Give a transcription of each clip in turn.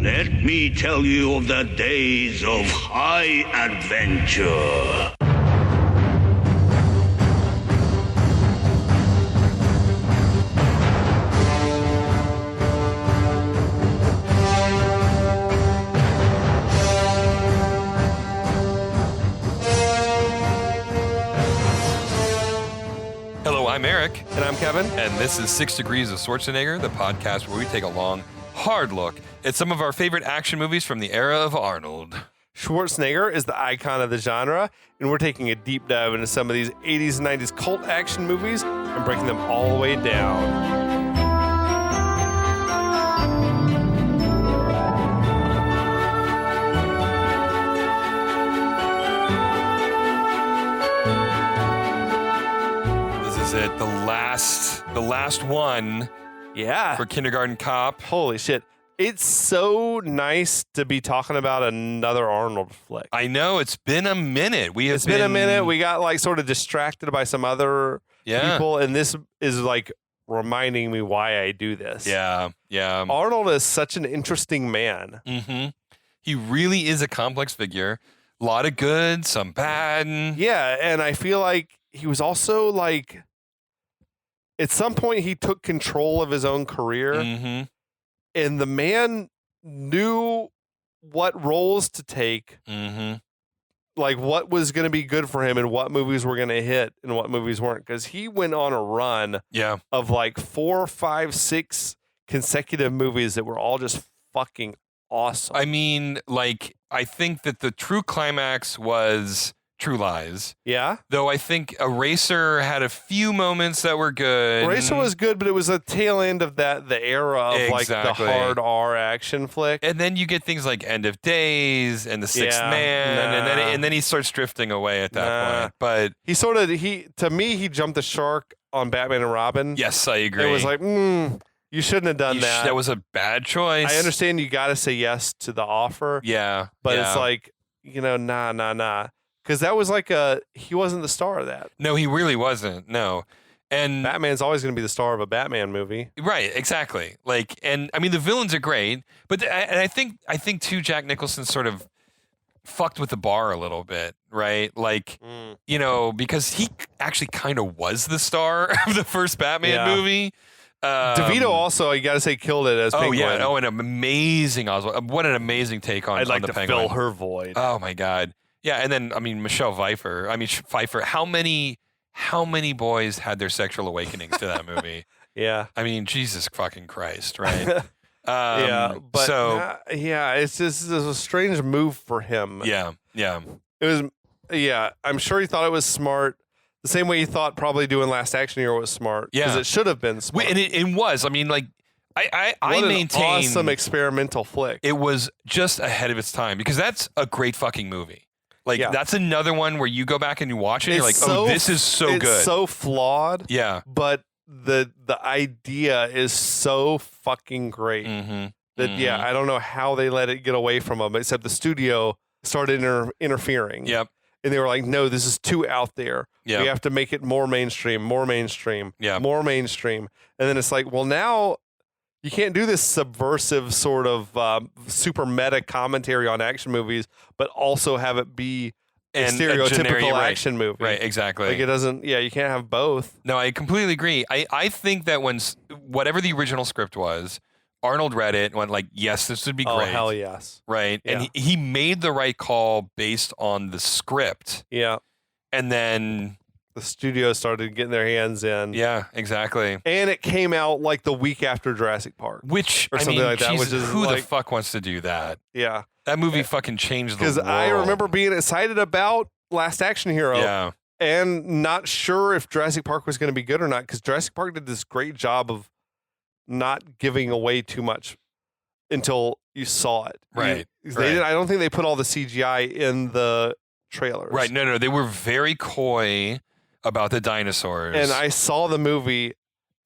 Let me tell you of the days of high adventure. Hello, I'm Eric. And I'm Kevin. And this is 6 Degrees of Schwarzenegger, the podcast where we take a long, hard look at some of our favorite action movies from the era of Arnold. Schwarzenegger is the icon of the genre, and we're taking a deep dive into some of these 80s and 90s cult action movies and breaking them all the way down. It the last one for Kindergarten Cop. Holy shit. It's so nice to be talking about another Arnold flick. I know, it's been a minute. It's been a minute. We got like sort of distracted by some other people, and this is like reminding me why I do this. Yeah. Arnold is such an interesting man. Mm-hmm. He really is a complex figure. A lot of good, some bad. Yeah, and I feel like he was also like, at some point, he took control of his own career, and the man knew what roles to take, like what was going to be good for him and what movies were going to hit and what movies weren't. Because he went on a run of like 4, 5, 6 consecutive movies that were all just fucking awesome. I mean, like, I think that the true climax was True Lies. Yeah. Though I think Eraser had a few moments that were good. Eraser was good, but it was a tail end of the era of like the hard R action flick. And then you get things like End of Days and The Sixth Man, and then he starts drifting away at that point. But he to me, he jumped the shark on Batman and Robin. Yes, I agree. It was like, you shouldn't have done that. That was a bad choice. I understand you got to say yes to the offer. Yeah. But it's like, nah. Because that was like he wasn't the star of that. No, he really wasn't. No. And Batman's always going to be the star of a Batman movie. Right, exactly. Like, and I mean, the villains are great, but I think too, Jack Nicholson sort of fucked with the bar a little bit, right? Like, because he actually kind of was the star of the first Batman movie. DeVito also, you got to say, killed it as Penguin. Yeah. Oh, an amazing Oswald. What an amazing take on I'd like the to Penguin. fill her void. Oh my God. Yeah, and then Michelle Pfeiffer. Pfeiffer. How many boys had their sexual awakenings to that movie? Yeah. I mean, Jesus fucking Christ, right? It's just a strange move for him. Yeah. It was. Yeah, I'm sure he thought it was smart. The same way he thought probably doing Last Action Hero was smart. Yeah, because it should have been smart. And it was. I mean, like, I maintain an awesome experimental flick. It was just ahead of its time because that's a great fucking movie. Like, that's another one where you go back and you watch it and you're like, this is so good. It's so flawed. Yeah. But the idea is so fucking great that, I don't know how they let it get away from them, except the studio started interfering. Yep. And they were like, no, this is too out there. Yep. We have to make it more mainstream. Yeah. More mainstream. And then it's like, well, now you can't do this subversive sort of super meta commentary on action movies, but also have it be a stereotypical action movie. Right, exactly. Like, it doesn't, you can't have both. No, I completely agree. I think that when whatever the original script was, Arnold read it and went like, yes, this would be great. Oh, hell yes. Right. Yeah. And he made the right call based on the script. Yeah. And then the studio started getting their hands in. Yeah, exactly. And it came out like the week after Jurassic Park. Which, or something like that. Jesus, Which is who like, the fuck wants to do that? Yeah. That movie fucking changed the world. Because I remember being excited about Last Action Hero. Yeah. And not sure if Jurassic Park was going to be good or not. Because Jurassic Park did this great job of not giving away too much until you saw it. Right. I don't think they put all the CGI in the trailers. Right. No. They were very coy about the dinosaurs. And I saw the movie,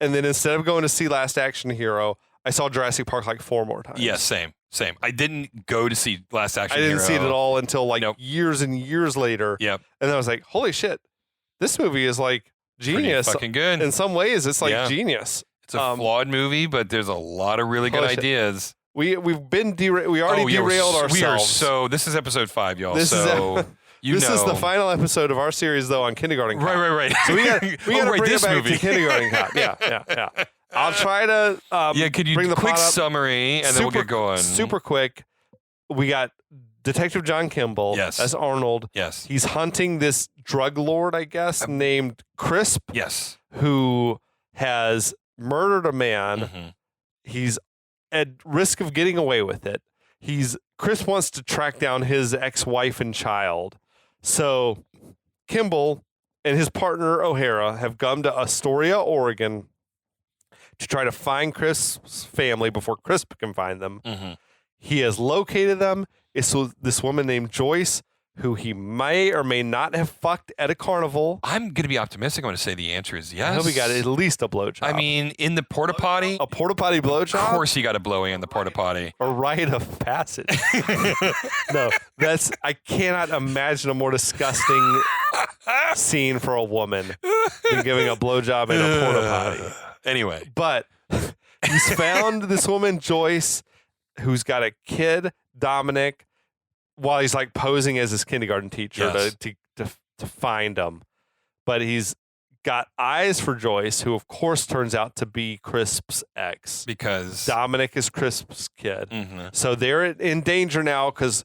and then instead of going to see Last Action Hero, I saw Jurassic Park like 4 more times. Yeah, same. I didn't go to see Last Action Hero. I didn't see it at all until like years and years later. Yep. And then I was like, holy shit, this movie is like genius. Pretty fucking good. In some ways, it's like genius. It's a flawed movie, but there's a lot of really good ideas. we've been we already derailed ourselves. So this is episode 5, y'all. This is the final episode of our series, though, on Kindergarten Cop. Right. So we got to bring it back to Kindergarten Cop. Yeah. I'll try to could you bring the quick plot up summary, and then we'll get going. Super quick. We got Detective John Kimball. Yes. As Arnold. Yes. He's hunting this drug lord, I guess, named Crisp. Yes. Who has murdered a man. Mm-hmm. He's at risk of getting away with it. Chris wants to track down his ex-wife and child. So Kimball and his partner O'Hara have come to Astoria, Oregon to try to find Crisp's family before Crisp can find them. Mm-hmm. He has located them. It's this woman named Joyce, who he may or may not have fucked at a carnival. I'm going to be optimistic. I'm going to say the answer is yes. I hope he got at least a blowjob. I mean, in the porta potty. A porta potty blowjob? Of course he got a blowy in the porta potty. A rite of passage. No, I cannot imagine a more disgusting scene for a woman than giving a blowjob in a porta potty. Anyway. But he's found this woman, Joyce, who's got a kid, Dominic, while he's like posing as his kindergarten teacher to find him. But he's got eyes for Joyce, who of course turns out to be Crisp's ex. Because Dominic is Crisp's kid. Mm-hmm. So they're in danger now because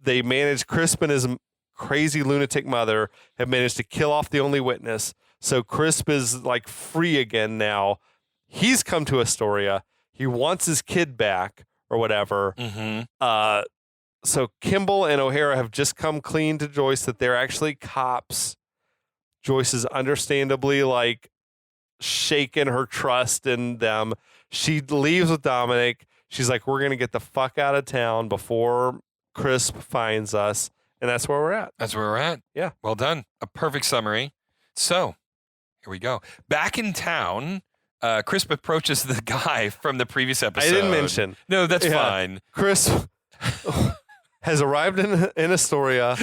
they managed, Crisp and his crazy lunatic mother have managed to kill off the only witness. So Crisp is like free again now. He's come to Astoria. He wants his kid back or whatever. Mm-hmm. So Kimball and O'Hara have just come clean to Joyce that they're actually cops. Joyce is understandably like shaken her trust in them. She leaves with Dominic. She's like, we're going to get the fuck out of town before Crisp finds us. And that's where we're at. That's where we're at. Yeah. Well done. A perfect summary. So here we go. Back in town, Crisp approaches the guy from the previous episode. I didn't mention. No, that's fine. Crisp has arrived in Astoria.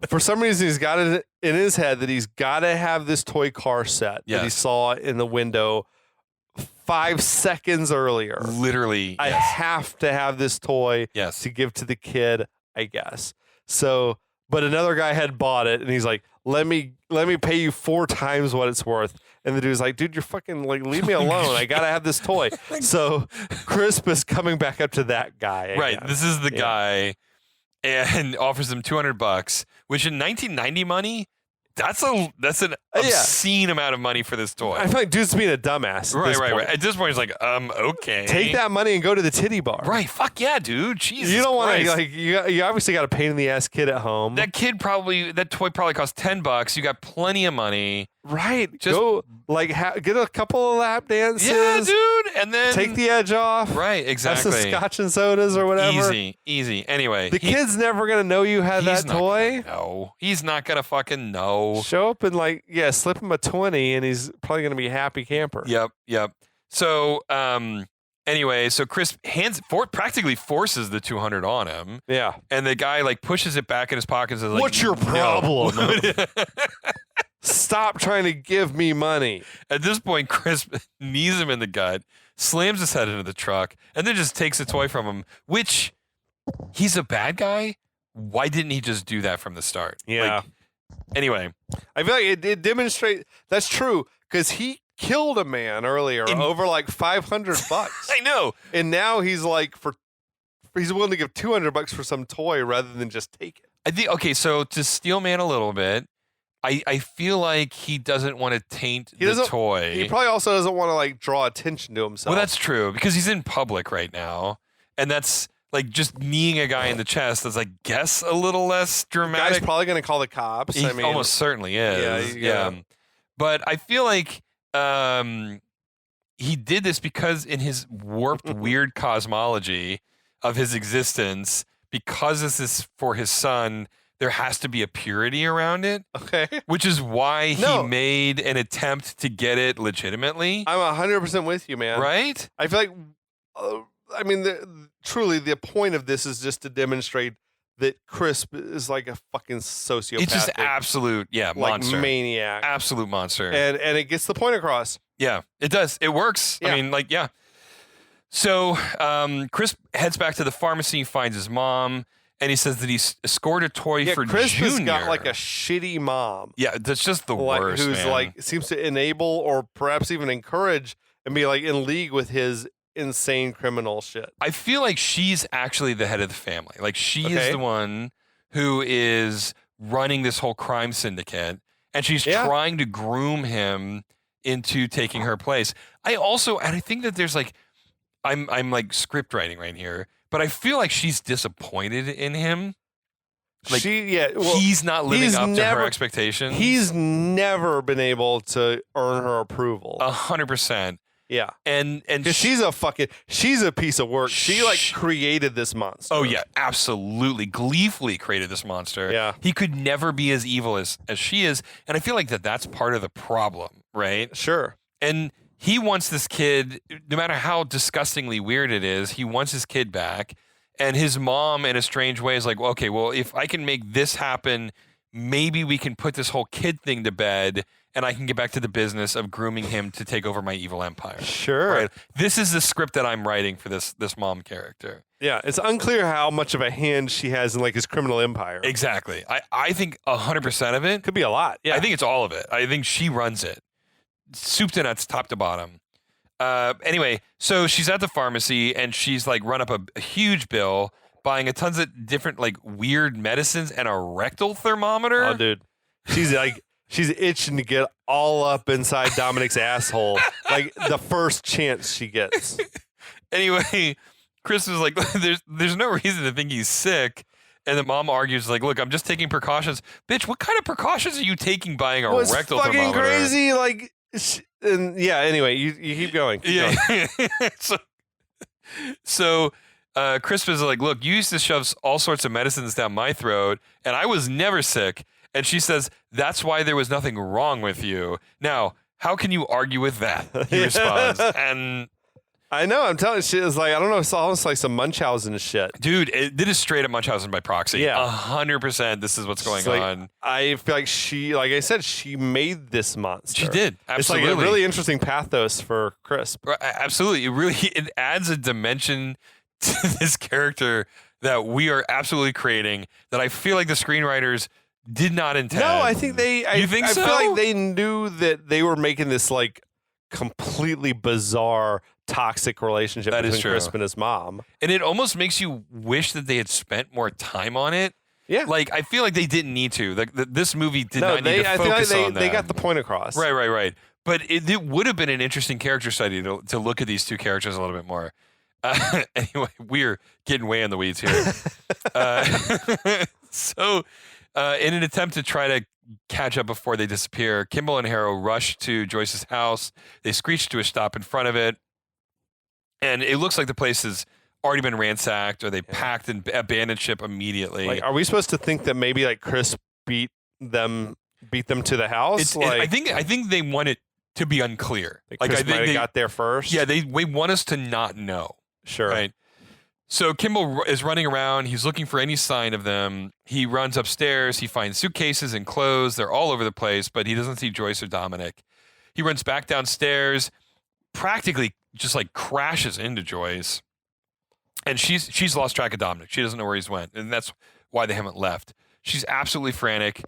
For some reason, he's got it in his head that he's got to have this toy car set that he saw in the window 5 seconds earlier. Literally, I have to have this toy to give to the kid, I guess. So, but another guy had bought it, and he's like, let me pay you 4 times what it's worth. And the dude's like, dude, you're fucking like, leave me alone. I got to have this toy. So Crisp is coming back up to that guy. Again. Right. This is the guy, and offers him $200, which in 1990 money, that's an obscene amount of money for this toy. I feel like dude's being a dumbass. Right. At this point, he's like, okay. Take that money and go to the titty bar. Right. Fuck yeah, dude. Jesus. You don't want to, like, you obviously got a pain in the ass kid at home. That toy probably cost $10. You got plenty of money. Right. Just go, like, get a couple of lap dances. Yeah, dude. And then take the edge off. Right, exactly. Have some scotch and sodas or whatever. Easy. Anyway. The kid's never going to know you had that toy. No. He's not going to fucking know. Show up and, like, slip him a 20 and he's probably going to be a happy camper. Yep. So, anyway, so Chris practically forces the 200 on him. Yeah. And the guy, like, pushes it back in his pocket and says, like, what's your problem? Stop trying to give me money. At this point, Chris knees him in the gut, slams his head into the truck, and then just takes the toy from him, which he's a bad guy. Why didn't he just do that from the start? Yeah. Anyway. I feel like it demonstrates that's true because he killed a man earlier over like $500. I know. And now he's like, he's willing to give $200 for some toy rather than just take it. I think, okay, so to steel man a little bit, I feel like he doesn't want to taint the toy. He probably also doesn't want to like draw attention to himself. Well, that's true because he's in public right now, and that's like just kneeing a guy in the chest. That's, I guess, a little less dramatic. The guy's probably going to call the cops. He almost certainly is. Yeah. But I feel like he did this because in his warped, weird cosmology of his existence, because this is for his son, there has to be a purity around it. Okay. Which is why he made an attempt to get it legitimately. I'm 100% with you, man. Right? I feel like, truly the point of this is just to demonstrate that Crisp is like a fucking sociopathic. It's just absolute, monster. Maniac. Absolute monster. And it gets the point across. Yeah, it does. It works. Yeah. I mean, like, yeah. So Chris heads back to the pharmacy, finds his mom, and he says that he scored a toy for Chris Junior. has got like a shitty mom. Yeah, that's just the worst, who's man. like seems to enable or perhaps even encourage and be like in league with his insane criminal shit. I feel like she's actually the head of the family. Like she is the one who is running this whole crime syndicate, and she's trying to groom him into taking her place. I think that there's like, I'm like script writing right here, but I feel like she's disappointed in him. Like he's not living up to her expectations. He's never been able to earn her approval. 100%. Yeah. And she's a piece of work. She created this monster. Oh yeah, absolutely. Gleefully created this monster. Yeah. He could never be as evil as she is. And I feel like that's part of the problem, right? Sure. And he wants this kid, no matter how disgustingly weird it is, he wants his kid back. And his mom, in a strange way, is like, well, okay, well, if I can make this happen, maybe we can put this whole kid thing to bed, and I can get back to the business of grooming him to take over my evil empire. Sure. Right? This is the script that I'm writing for this mom character. Yeah, it's unclear how much of a hand she has in like his criminal empire. Exactly. I think 100% of it. Could be a lot. Yeah. I think it's all of it. I think she runs it. Soup to nuts, top to bottom. Anyway, so she's at the pharmacy and she's like run up a huge bill, buying a tons of different like weird medicines and a rectal thermometer. Oh, dude, she's itching to get all up inside Dominic's asshole, like the first chance she gets. Anyway, Chris was like, "There's no reason to think he's sick." And the mom argues, like, look, I'm just taking precautions. Bitch, what kind of precautions are you taking buying a rectal thermometer? It's fucking crazy. Like, anyway, you keep going. Keep going. So Chris was like, look, you used to shove all sorts of medicines down my throat, and I was never sick. And she says, that's why there was nothing wrong with you. Now, how can you argue with that? He responds. And I know, I'm telling you, shit is like, I don't know, it's almost like some Munchausen shit. Dude, it is straight up Munchausen by proxy. Yeah. 100% this is what's going on. I feel like she, like I said, she made this monster. She did, absolutely. It's like a really interesting pathos for Chris. Absolutely. It adds a dimension to this character that we are absolutely creating that I feel like the screenwriters did not intend. No, I think You think so? I feel like they knew that they were making this like completely bizarre toxic relationship between Chris and his mom. And it almost makes you wish that they had spent more time on it. Yeah. Like, I feel like they didn't need to. This movie did not need to focus on that. They got the point across. Right. But it would have been an interesting character study to look at these two characters a little bit more. Anyway, we're getting way in the weeds here. So, in an attempt to try to catch up before they disappear, Kimball and O'Hara rush to Joyce's house. They screech to a stop in front of it. And it looks like the place has already been ransacked, or they packed and abandoned ship immediately. Like, are we supposed to think that maybe like Chris beat them to the house? I think they want it to be unclear. Like Chris might have got there first. Yeah, they want us to not know. Sure. Right. So Kimball is running around. He's looking for any sign of them. He runs upstairs. He finds suitcases and clothes. They're all over the place, but he doesn't see Joyce or Dominic. He runs back downstairs, practically just like crashes into Joyce. And she's lost track of Dominic. She doesn't know where he's went. And that's why they haven't left. She's absolutely frantic.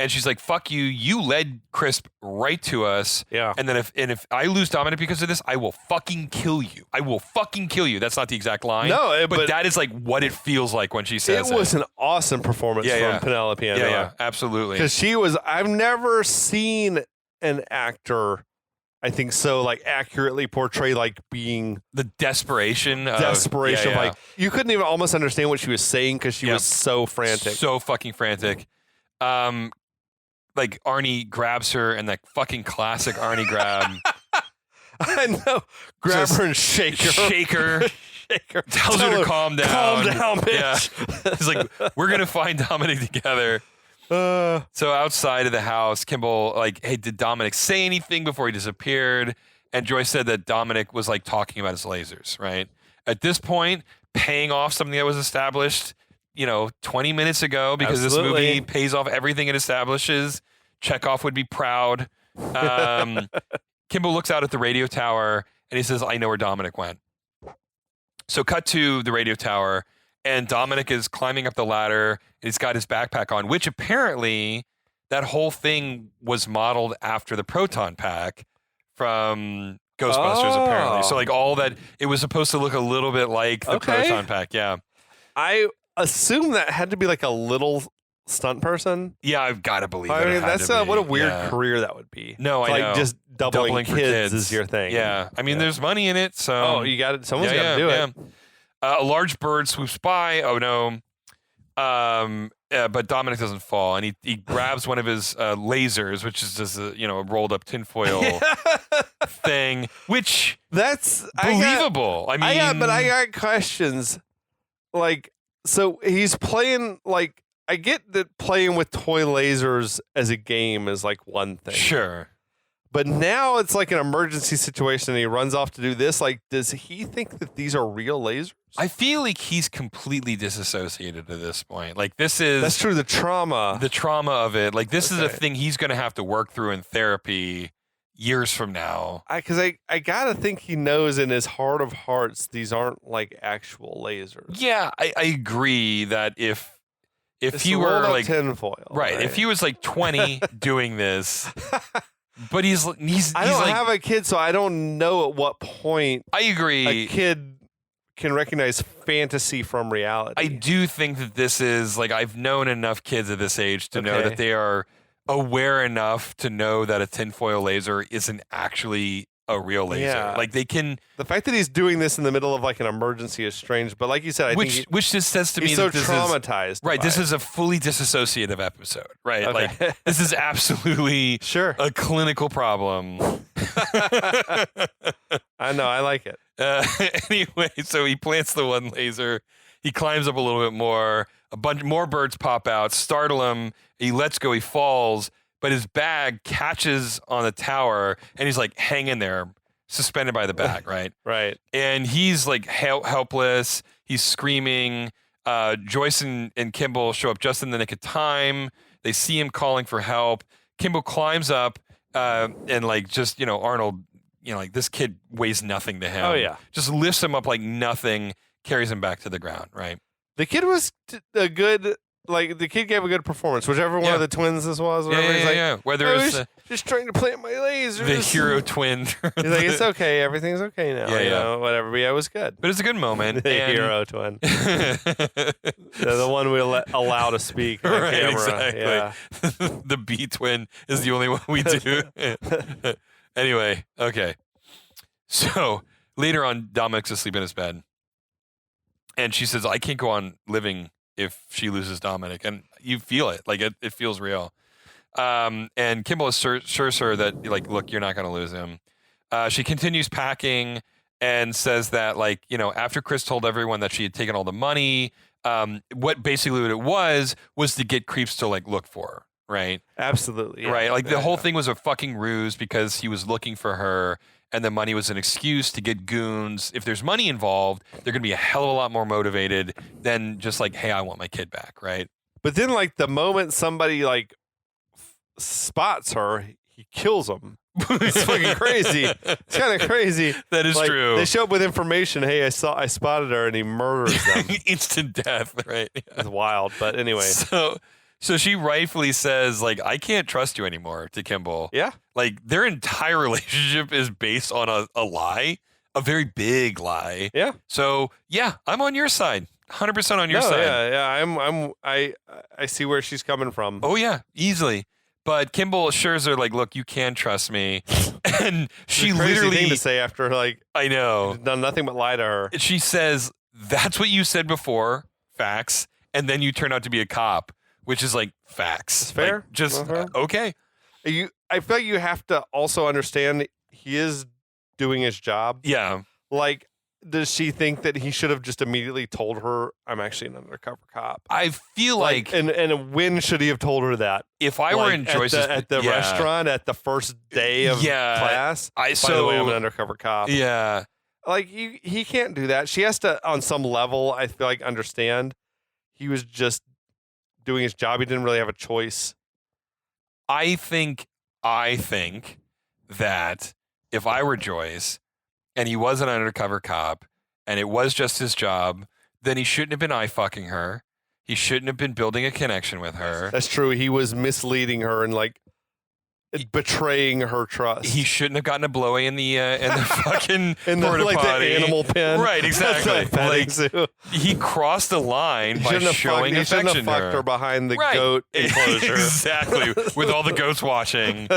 And she's like, fuck you. You led Crisp right to us. Yeah. And then if I lose Dominic because of this, I will fucking kill you. I will fucking kill you. That's not the exact line. No, but that is like what it feels like when she says it. It was an awesome performance from Penelope Andola. Yeah, absolutely. Because I've never seen an actor, I think, so like accurately portray like being the desperation. Like you couldn't even almost understand what she was saying because she was so frantic. So fucking frantic. Like Arnie grabs her and that fucking classic Arnie grab. I know. Grab her and shake her. Shake her. Tells her to calm down. Calm down, bitch. Yeah. He's like, we're going to find Dominic together. So outside of the house, Kimball, like, hey, did Dominic say anything before he disappeared? And Joyce said that Dominic was like talking about his lasers, right? At this point, paying off something that was established 20 minutes ago, because this movie pays off everything it establishes. Chekhov would be proud. Kimball looks out at the radio tower and he says, I know where Dominic went. So cut to the radio tower, and Dominic is climbing up the ladder, and he's got his backpack on, which apparently that whole thing was modeled after the proton pack from Ghostbusters, apparently. So like all that, it was supposed to look a little bit like the proton pack, yeah. I assume that had to be like a little stunt person. Yeah, I've got to believe it. I mean, that's what a weird career that would be. No, I know. Just doubling for kids is your thing. Yeah, I mean, there's money in it, so. Oh, you got it. Someone's got to do it. A large bird swoops by. Oh no. But Dominic doesn't fall, and he grabs one of his lasers, which is just a rolled up tinfoil thing, which that's believable. I got questions. Like, so he's playing like. I get that playing with toy lasers as a game is like one thing. Sure. But now it's like an emergency situation and he runs off to do this. Like, does he think that these are real lasers? I feel like he's completely disassociated at this point. Like, this is... That's true, the trauma of it. Like, this is a thing he's going to have to work through in therapy years from now. Because I got to think he knows in his heart of hearts these aren't like actual lasers. Yeah, I agree that if it's he were like tinfoil, right, if he was like 20 doing this, but he's I don't have a kid, so I don't know at what point I agree a kid can recognize fantasy from reality. I do think that this is like, I've known enough kids at this age to know that they are aware enough to know that a tinfoil laser isn't actually a real laser. Yeah. Like they can. The fact that he's doing this in the middle of like an emergency is strange. But like you said, which just says to me he's that so this traumatized. Is, right. This is a fully disassociative episode. Right. Okay. Like this is absolutely a clinical problem. I know. I like it. Anyway, so he plants the one laser. He climbs up a little bit more. A bunch more birds pop out, startle him. He lets go. He falls. But his bag catches on the tower, and he's like hanging there, suspended by the bag, right? Right. And he's like helpless. He's screaming. Joyce and Kimball show up just in the nick of time. They see him calling for help. Kimball climbs up, and like just Arnold, like this kid weighs nothing to him. Oh yeah. Just lifts him up like nothing, carries him back to the ground. Right. The kid was a good. Like, the kid gave a good performance, whichever one of the twins this was. Whatever. He's like, whether it's just trying to plant my lasers. The hero twin. He's like, it's okay. Everything's okay now. Whatever. But yeah, it was good. But it's a good moment. The hero twin. The one we allow to speak on camera. Exactly. Yeah. The B twin is the only one we do. Anyway, okay. So later on, Dominic's asleep in his bed. And she says, I can't go on living if she loses Dominic, and you feel it, like it feels real. And Kimball assures her that, like, look, you're not going to lose him. She continues packing and says that, like, after Chris told everyone that she had taken all the money, what it was to get creeps to like look for her, right? Absolutely, yeah. Right. Like the whole thing was a fucking ruse because he was looking for her. And the money was an excuse to get goons. If there's money involved, they're going to be a hell of a lot more motivated than just like, hey, I want my kid back, right? But then, like, the moment somebody, like, spots her, he kills them. It's fucking crazy. It's kind of crazy. That is true. They show up with information. Hey, I spotted her, and he murders them. Instant death, right? It's wild. But anyway. So she rightfully says, like, I can't trust you anymore to Kimball. Yeah. Like, their entire relationship is based on a lie, a very big lie. Yeah. So, yeah, I'm on your side. 100% on your side. Yeah. I see where she's coming from. Oh, yeah, easily. But Kimball assures her, like, look, you can trust me. And she it's a crazy literally thing to say after, like, I know. He's done nothing but lie to her. She says, that's what you said before, facts. And then you turn out to be a cop. Which is like facts. It's fair. Like, just okay. I feel like you have to also understand he is doing his job. Yeah. Like, does she think that he should have just immediately told her, I'm actually an undercover cop? I feel like and when should he have told her that? If I were in Joyce's at the restaurant at the first day of class. By the way, I'm an undercover cop. Yeah. Like he can't do that. She has to, on some level, I feel like, understand he was just doing his job. He didn't really have a choice. I think that if I were Joyce and he was an undercover cop, and it was just his job, then he shouldn't have been eye-fucking her. He shouldn't have been building a connection with her. That's true. He was misleading her and like betraying her trust. He shouldn't have gotten a blowy in the fucking in the, porta like potty. the animal pen. Right, exactly. Like, he crossed the line by showing he shouldn't affection have to fucked her behind the Right. goat enclosure. Exactly, with all the goats watching.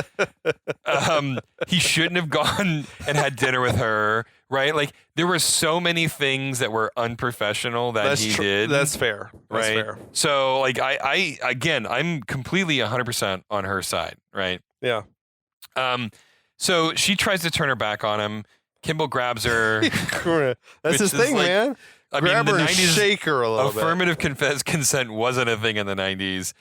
He shouldn't have gone and had dinner with her, right? Like, there were so many things that were unprofessional that he did. That's fair. That's right? fair. So, like, I'm completely 100% on her side, right? Yeah. So she tries to turn her back on him. Kimball grabs her. That's his thing, like, man. Grab the her and 90s, shake her a little bit. affirmative consent wasn't a thing in the 90s.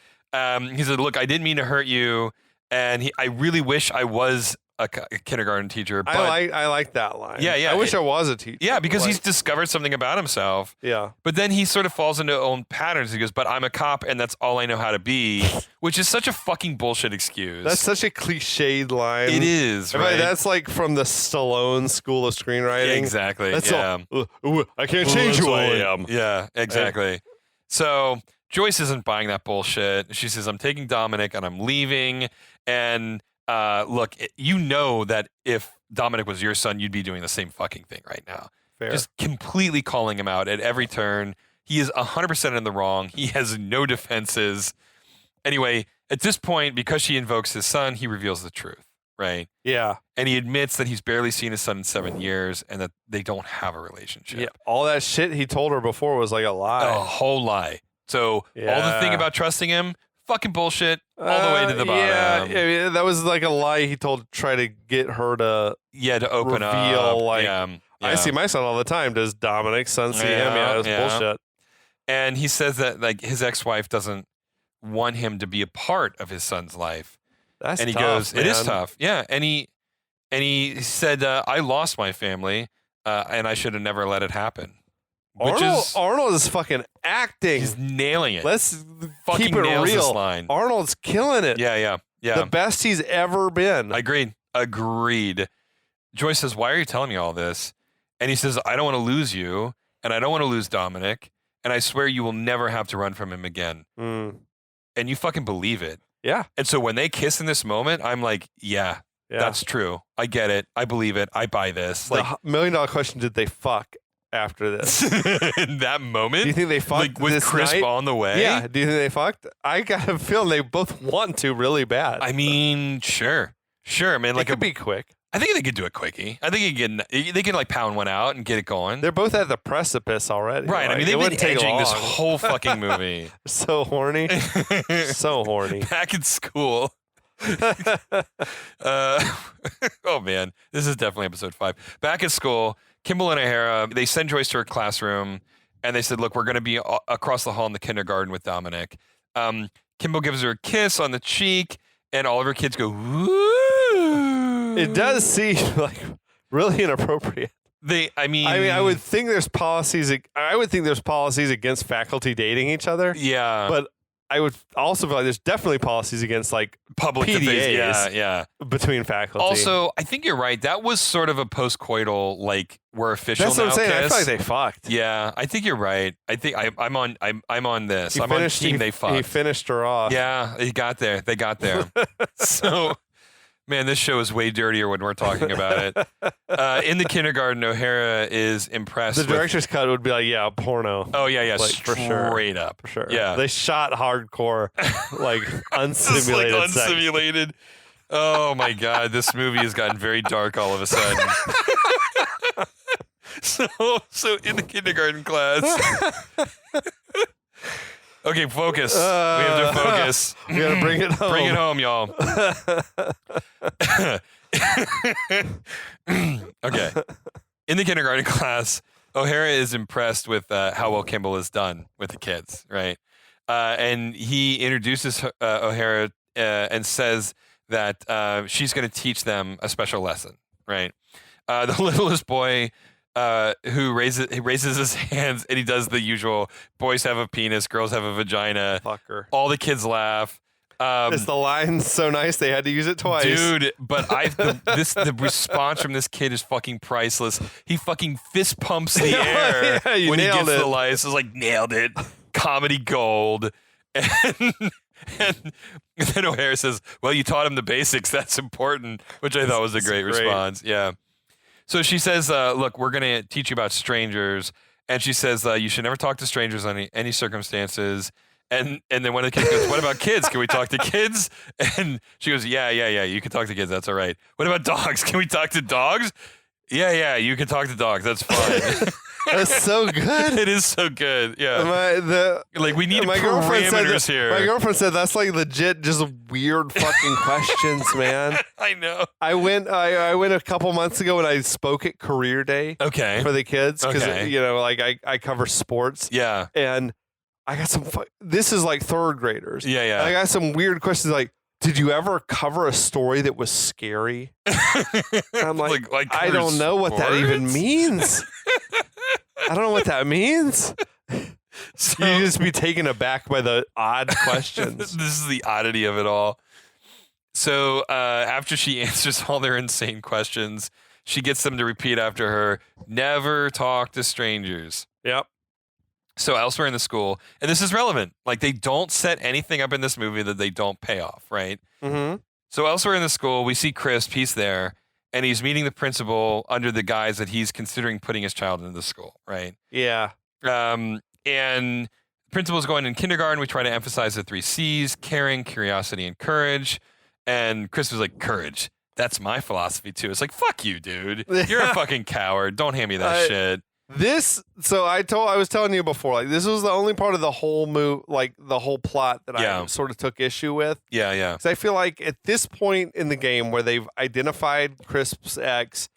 He said, look, I didn't mean to hurt you. And I really wish I was a kindergarten teacher. But I like that line. Yeah, yeah. I wish I was a teacher. Yeah, because like, he's discovered something about himself. Yeah. But then he sort of falls into own patterns. He goes, but I'm a cop and that's all I know how to be, which is such a fucking bullshit excuse. That's such a cliched line. It is, right? That's like from the Stallone School of Screenwriting. Yeah, exactly. That's yeah. all. I can't change who I am. Yeah, exactly. So Joyce isn't buying that bullshit. She says, I'm taking Dominic and I'm leaving. And look, you know that if Dominic was your son, you'd be doing the same fucking thing right now. Fair. Just completely calling him out at every turn. He is 100% in the wrong. He has no defenses. Anyway, at this point, because she invokes his son, he reveals the truth, right? Yeah. And he admits that he's barely seen his son in 7 years and that they don't have a relationship. Yeah. All that shit he told her before was like a lie. A whole lie. So all the thing about trusting him, fucking bullshit all the way to the bottom. Yeah, I mean, that was like a lie he told to try to get her to to open reveal, up. like, yeah. I see my son all the time. Does Dominic's son see him? Yeah, that's bullshit. And he says that like his ex-wife doesn't want him to be a part of his son's life. That's and he tough, goes, man. it is tough. Yeah. And he said, I lost my family and I should have never let it happen. Arnold is fucking acting. He's nailing it. Let's fucking keep it nails real. This line. Arnold's killing it. Yeah. The best he's ever been. Agreed. Joyce says, why are you telling me all this? And he says, I don't want to lose you, and I don't want to lose Dominic, and I swear you will never have to run from him again. And you fucking believe it. Yeah. And so when they kiss in this moment, I'm like, yeah, that's true. I get it. I believe it. I buy this. Like, the $1 million question, did they fuck after this? in that moment? Do you think they fucked like, with this Crisp night? on the way? Yeah. Do you think they fucked? I got a feeling they both want to really bad. I mean, sure. I mean, like it could be quick. I think they could do it quickie. I think they can like pound one out and get it going. They're both at the precipice already. Right. Like, I mean, they've been edging long. this whole fucking movie. So horny. So horny. Back in school. Oh, man. This is definitely episode 5. Back at school, Kimball and O'Hara, they send Joyce to her classroom, and they said, look, we're going to be across the hall in the kindergarten with Dominic. Kimball gives her a kiss on the cheek, and all of her kids go, woo. It does seem like really inappropriate. I would think there's policies. I would think there's policies against faculty dating each other. Yeah, but I would also feel like there's definitely policies against like public PDAs between faculty. Also, I think you're right. That was sort of a post-coital, like we're official. That's what now I'm saying. kiss. I feel like they fucked. Yeah, I think you're right. I think I'm on this. I'm on team they fucked. He finished her off. Yeah, he got there. They got there. So, man, this show is way dirtier when we're talking about it. In the kindergarten, O'Hara is impressed. The director's cut would be like, yeah, porno. Oh yeah, like, straight up. For sure. Yeah, they shot hardcore, like unsimulated. Like unsimulated. Oh my god, this movie has gotten very dark all of a sudden. So in the kindergarten class. Okay, focus. We have to focus. We gotta bring it home. Bring it home, y'all. Okay. In the kindergarten class, O'Hara is impressed with how well Kimball has done with the kids, right? And he introduces O'Hara and says that she's going to teach them a special lesson, right? The littlest boy who raises his hands and he does the usual boys have a penis, girls have a vagina. Fucker. All the kids laugh. the line's so nice they had to use it twice. Dude, but the response from this kid is fucking priceless. He fucking fist pumps the air when he gets the lights. It's like, nailed it. Comedy gold. And then O'Hara says, well, you taught him the basics. That's important, which I thought was a great response. Yeah. So she says, look, we're going to teach you about strangers. And she says, you should never talk to strangers under any circumstances. And then one of the kids goes, what about kids? Can we talk to kids? And she goes, yeah, you can talk to kids. That's all right. What about dogs? Can we talk to dogs? Yeah, you can talk to dogs. That's fine. That's so good. It is so good. Yeah. We need parameters here. My girlfriend said that's like legit just weird fucking questions, man. I know. I went a couple months ago and I spoke at Career Day. Okay. For the kids because I cover sports. Yeah. And I got some. This is like third graders. Yeah. I got some weird questions like, did you ever cover a story that was scary? I'm like I don't know what that even means. I don't know what that means. So, you just be taken aback by the odd questions. This is the oddity of it all. So after she answers all their insane questions, she gets them to repeat after her, never talk to strangers. Yep. So elsewhere in the school, and this is relevant, like they don't set anything up in this movie that they don't pay off, right? Mm-hmm. So elsewhere in the school, we see Crisp, he's there, and he's meeting the principal under the guise that he's considering putting his child into the school, right? Yeah. And the principal's going in kindergarten. We try to emphasize the 3 C's, caring, curiosity, and courage. And Crisp was like, courage. That's my philosophy too. It's like, fuck you, dude. You're a fucking coward. Don't hand me that shit. I was telling you before, like this was the only part of the whole the whole plot that I sort of took issue with. Yeah. Because I feel like at this point in the game where they've identified Crisp's ex,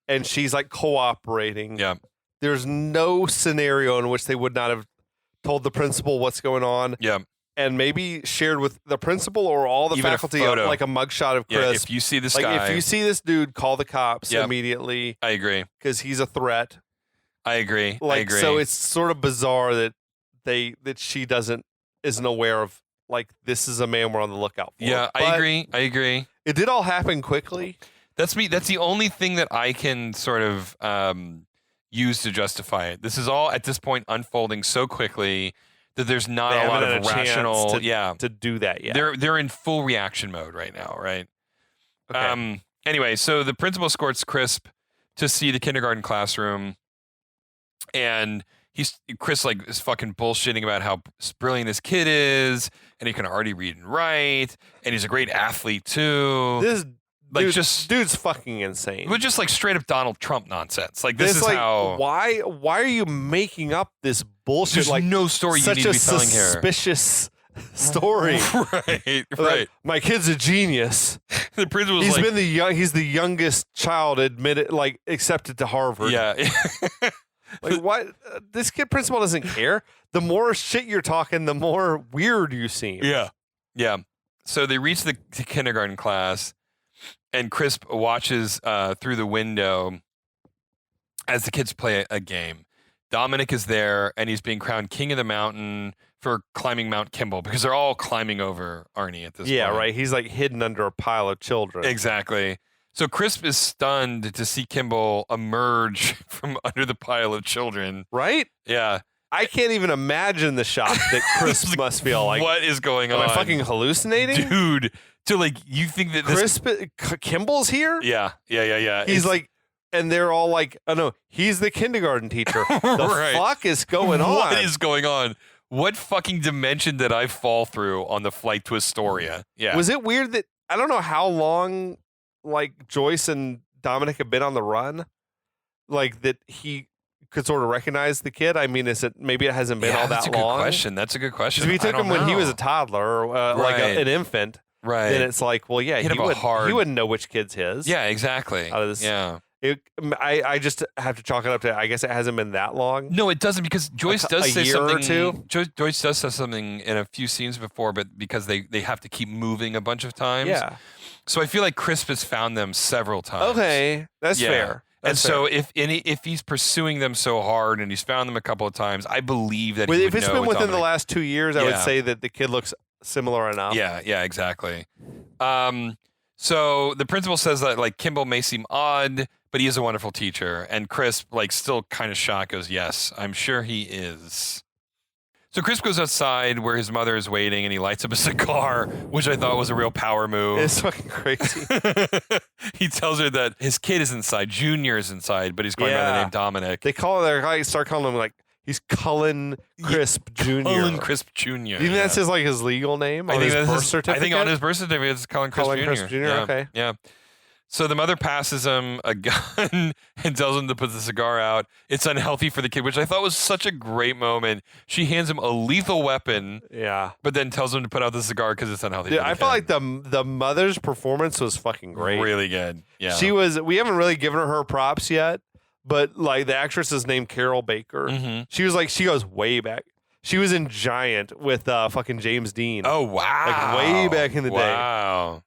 and she's like cooperating, there's no scenario in which they would not have told the principal what's going on. And maybe shared with the principal or all the faculty like a mugshot of Crisp. Yeah, if you see this guy, if you see this dude, call the cops immediately. I agree. Because he's a threat. I agree. So it's sort of bizarre that she isn't aware of like this is a man we're on the lookout for. Yeah, I agree. It did all happen quickly. That's me. That's the only thing that I can sort of use to justify it. This is all at this point unfolding so quickly that there's not a lot of rational to do that yet. They're in full reaction mode right now, right? Okay. Anyway, so the principal escorts Crisp to see the kindergarten classroom. And Chris like is fucking bullshitting about how brilliant this kid is, and he can already read and write, and he's a great athlete too. This dude's fucking insane. But just like straight up Donald Trump nonsense. Like this is like, how. Why are you making up this bullshit? There's like no story you need to be telling here. Such a suspicious story. Right. Like, my kid's a genius. The principal's he's the youngest child accepted to Harvard. Yeah. Like what? This kid principal doesn't care. The more shit you're talking, the more weird you seem. Yeah. So they reach the kindergarten class, and Crisp watches through the window as the kids play a game. Dominic is there, and he's being crowned king of the mountain for climbing Mount Kimball because they're all climbing over Arnie at this point. Yeah, right. He's like hidden under a pile of children. Exactly. So Crisp is stunned to see Kimball emerge from under the pile of children. Right? Yeah. I can't even imagine the shock that Crisp must feel like. What is going on? Am I fucking hallucinating? Dude, to like, you think that Kimball's here? Yeah. He's like, and they're all like, oh no, he's the kindergarten teacher. The fuck is going on? What is going on? What fucking dimension did I fall through on the flight to Astoria? Yeah. Was it weird that, I don't know how long like Joyce and Dominic have been on the run, like that he could sort of recognize the kid. I mean, maybe it hasn't been all that long? That's a good question. If he took him when he was a toddler, or like an infant, then it's like, well, yeah, he wouldn't know which kid's his. Yeah, exactly. Out of this, yeah. I just have to chalk it up to, I guess it hasn't been that long. No, it doesn't, because Joyce does say something. A year or two? Joyce does say something in a few scenes before, but because they have to keep moving a bunch of times. Yeah. So I feel like Crisp has found them several times. Okay, that's fair. So if he's pursuing them so hard and he's found them a couple of times, I believe that if it's been within the last 2 years, I would say that the kid looks similar enough. Yeah, exactly. So the principal says that like Kimball may seem odd, but he is a wonderful teacher. And Crisp, like still kind of shocked, goes, yes, I'm sure he is. So Crisp goes outside where his mother is waiting, and he lights up a cigar, which I thought was a real power move. It's fucking crazy. He tells her that his kid is inside, Junior is inside, but he's going by the name Dominic. They start calling him like he's Cullen Crisp Jr. Cullen Crisp Jr. Do you think that's his legal name on his birth certificate? I think on his birth certificate it's Cullen Crisp Jr. Yeah, okay. Yeah. So the mother passes him a gun and tells him to put the cigar out. It's unhealthy for the kid, which I thought was such a great moment. She hands him a lethal weapon, but then tells him to put out the cigar because it's unhealthy. I felt like the mother's performance was fucking great. Really good. Yeah. We haven't really given her props yet, but like the actress is named Carol Baker. Mm-hmm. She goes way back. She was in Giant with fucking James Dean. Oh, wow. Like way back in the day. Wow.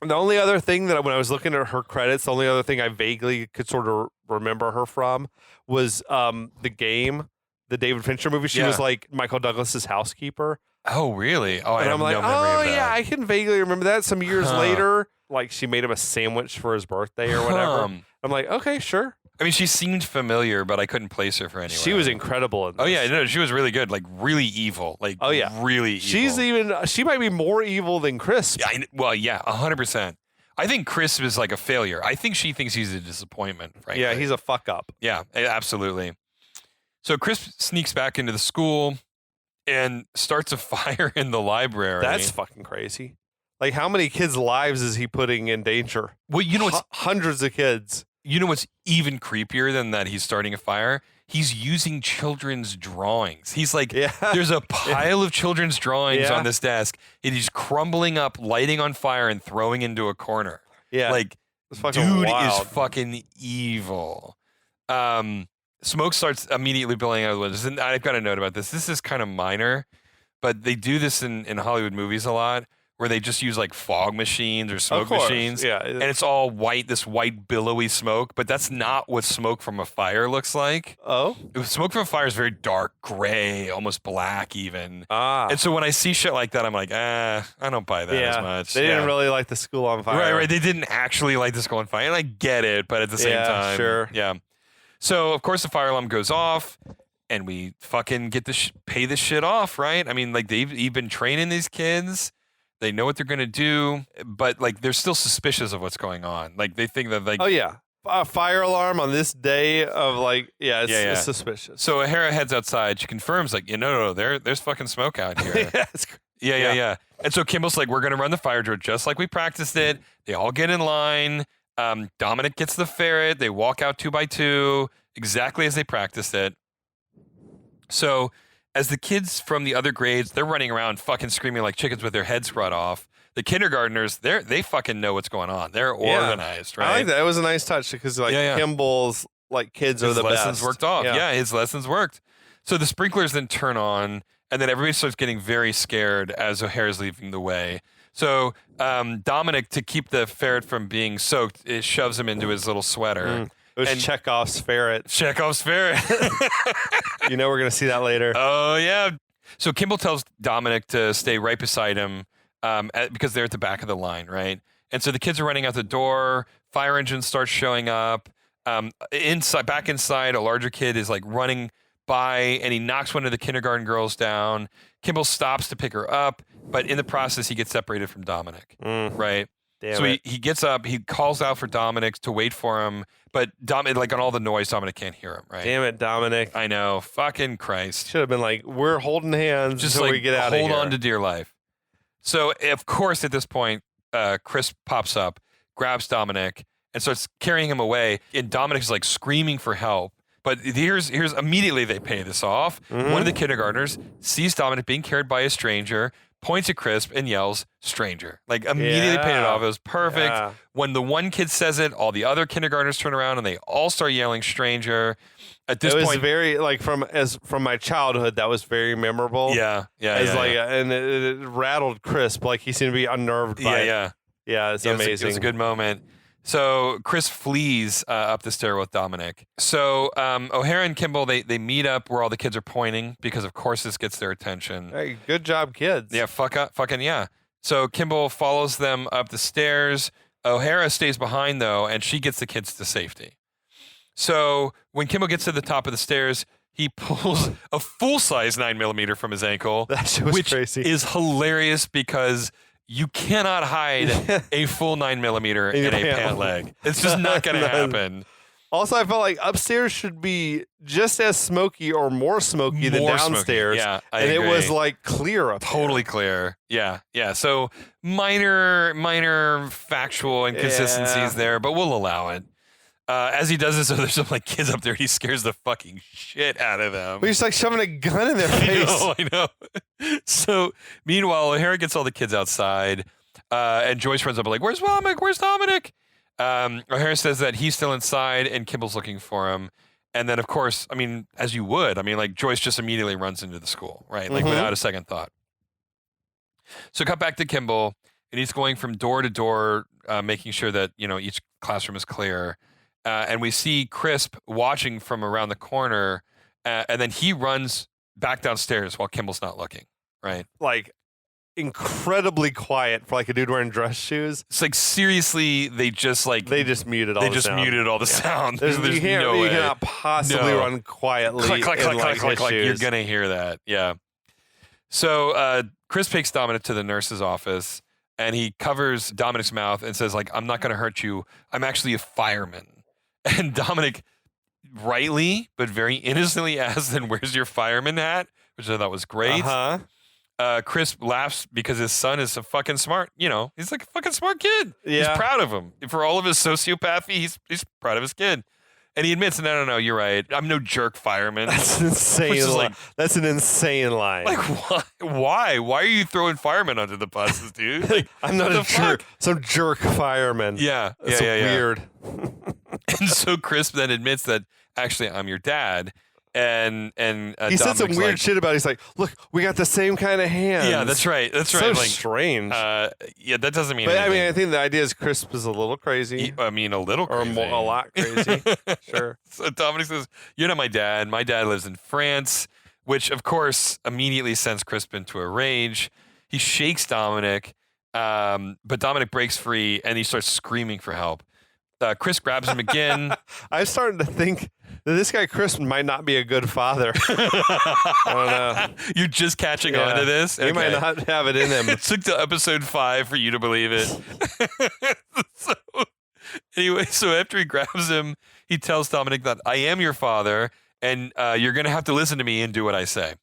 The only other thing that when I was looking at her credits, the only other thing I vaguely could sort of remember her from was The Game, the David Fincher movie. She was like Michael Douglas's housekeeper. Oh, really? Oh, and I have I'm like, no memory of that. Yeah, I can vaguely remember that. Some years later, like she made him a sandwich for his birthday or whatever. I'm like, okay, sure. I mean, she seemed familiar, but I couldn't place her for anywhere. She was incredible in this. Oh, yeah, no, she was really good. Like, really evil. Like, really evil. She might be more evil than Crisp. Yeah, 100%. I think Crisp is like a failure. I think she thinks he's a disappointment, frankly. Yeah, he's a fuck up. Yeah, absolutely. So Crisp sneaks back into the school and starts a fire in the library. That's fucking crazy. Like, how many kids' lives is he putting in danger? Well, you know what's hundreds of kids. You know what's even creepier than that he's starting a fire? He's using children's drawings. He's like, there's a pile of children's drawings on this desk, and he's crumbling up, lighting on fire, and throwing into a corner. Yeah. Like, dude is fucking evil. Smoke starts immediately billowing out of the windows. And I've got a note about this. This is kind of minor, but they do this in Hollywood movies a lot, where they just use like fog machines or smoke machines. Yeah. And it's all white, this white billowy smoke, but that's not what smoke from a fire looks like. Oh? Smoke from a fire is very dark, gray, almost black even. Ah. And so when I see shit like that, I'm like, I don't buy that as much. They didn't really like the school on fire. Right. They didn't actually like the school on fire. And I get it, but at the same time. Sure. Yeah. So, of course, the fire alarm goes off, and we fucking get to pay this shit off, right? I mean, like, they've been training these kids. They know what they're going to do, but like they're still suspicious of what's going on. Like they think that like a fire alarm on this day of like it's suspicious. So O'Hara heads outside. She confirms like no, there's fucking smoke out here. Yeah. And so Kimball's like, we're going to run the fire drill just like we practiced it. They all get in line. Dominic gets the ferret. They walk out 2 by 2 exactly as they practiced it. So as the kids from the other grades, they're running around fucking screaming like chickens with their heads cut off. The kindergartners, they fucking know what's going on. They're organized, right? I like that. It was a nice touch because like Kimball's like kids are the best. His lessons worked off. Yeah, his lessons worked. So the sprinklers then turn on, and then everybody starts getting very scared as O'Hara's leaving the way. So Dominic, to keep the ferret from being soaked, it shoves him into his little sweater. It was Chekhov's ferret. Chekhov's ferret. You know we're going to see that later. Oh, yeah. So Kimball tells Dominic to stay right beside him because they're at the back of the line, right? And so the kids are running out the door. Fire engines start showing up. Back inside, a larger kid is like running by, and he knocks one of the kindergarten girls down. Kimball stops to pick her up, but in the process, he gets separated from Dominic, right? Damn so it. he gets up, he calls out for Dominic to wait for him, but Dominic, like on all the noise, Dominic can't hear him, right? Damn it, Dominic. I know. Fucking Christ. Should have been like, we're holding hands just until like, we get out of here. Hold on to dear life. So, of course, at this point, Chris pops up, grabs Dominic, and starts carrying him away. And Dominic's like screaming for help. But here's immediately they pay this off. One of the kindergartners sees Dominic being carried by a stranger, points at Crisp and yells, stranger. Like immediately paid it off. It was perfect. Yeah. When the one kid says it, all the other kindergartners turn around and they all start yelling stranger. At this point, very like from my childhood, that was very memorable. Yeah. And it rattled Crisp. Like he seemed to be unnerved by it. Yeah. Yeah, it's amazing. It was a good moment. So Chris flees up the stair with Dominic. So O'Hara and Kimball, they meet up where all the kids are pointing because, of course, this gets their attention. Hey, good job, kids. Yeah, fucking yeah. So Kimball follows them up the stairs. O'Hara stays behind, though, and she gets the kids to safety. So when Kimball gets to the top of the stairs, he pulls a full-size 9mm from his ankle, That shit was which crazy. is hilarious because you cannot hide a full 9mm in a pant leg. It's just not going to happen. Also, I felt like upstairs should be just as smoky or more smoky than More smoky. downstairs. Yeah, I and agree. it was like clear up Totally clear. Yeah. So minor factual inconsistencies there, but we'll allow it. As he does this, so there's some like kids up there, and he scares the fucking shit out of them. He's like shoving a gun in their face. I know. So meanwhile, O'Hara gets all the kids outside, and Joyce runs up like, "Where's Dominic? Where's Dominic?" O'Hara says that he's still inside, and Kimball's looking for him. And then, of course, I mean, as you would, I mean, like Joyce just immediately runs into the school, right? Like without a second thought. So cut back to Kimball, and he's going from door to door, making sure that each classroom is clear. And we see Crisp watching from around the corner, and then he runs back downstairs while Kimball's not looking, right? Like incredibly quiet for like a dude wearing dress shoes. It's like seriously, they just muted all the sound. muted all the sound. There's no you way. cannot possibly run quietly. Click. Shoes. You're gonna hear that, yeah. So Chris takes Dominic to the nurse's office, and he covers Dominic's mouth and says, like, "I'm not gonna hurt you. I'm actually a fireman." And Dominic, rightly but very innocently asks, "Then where's your fireman hat?" Which I thought was great. Chris laughs because his son is a fucking smart, he's like a fucking smart kid. Yeah. He's proud of him. For all of his sociopathy, he's proud of his kid. And he admits, no, you're right. I'm no jerk fireman. That's an insane lie. That's an insane lie. Like, why? Why are you throwing firemen under the buses, dude? Like, I'm not a jerk. Some jerk fireman. Yeah. That's weird. And so Chris then admits that, actually, I'm your dad. And he said some Dominic's weird like, shit about it. He's like, look, we got the same kind of hands. Yeah, that's right. So like, strange. Yeah, that doesn't mean But anything. I mean, I think the idea is Crisp is a little crazy. A little or crazy. a lot crazy. Sure. So Dominic says, "You're not my dad. My dad lives in France," which, of course, immediately sends Crisp into a rage. He shakes Dominic, but Dominic breaks free, and he starts screaming for help. Chris grabs him again. I'm starting to think that this guy Chris might not be a good father. I don't know. You're just catching on to this? He might not have it in him. It took to episode 5 for you to believe it. So after he grabs him, he tells Dominic that I am your father, and you're going to have to listen to me and do what I say.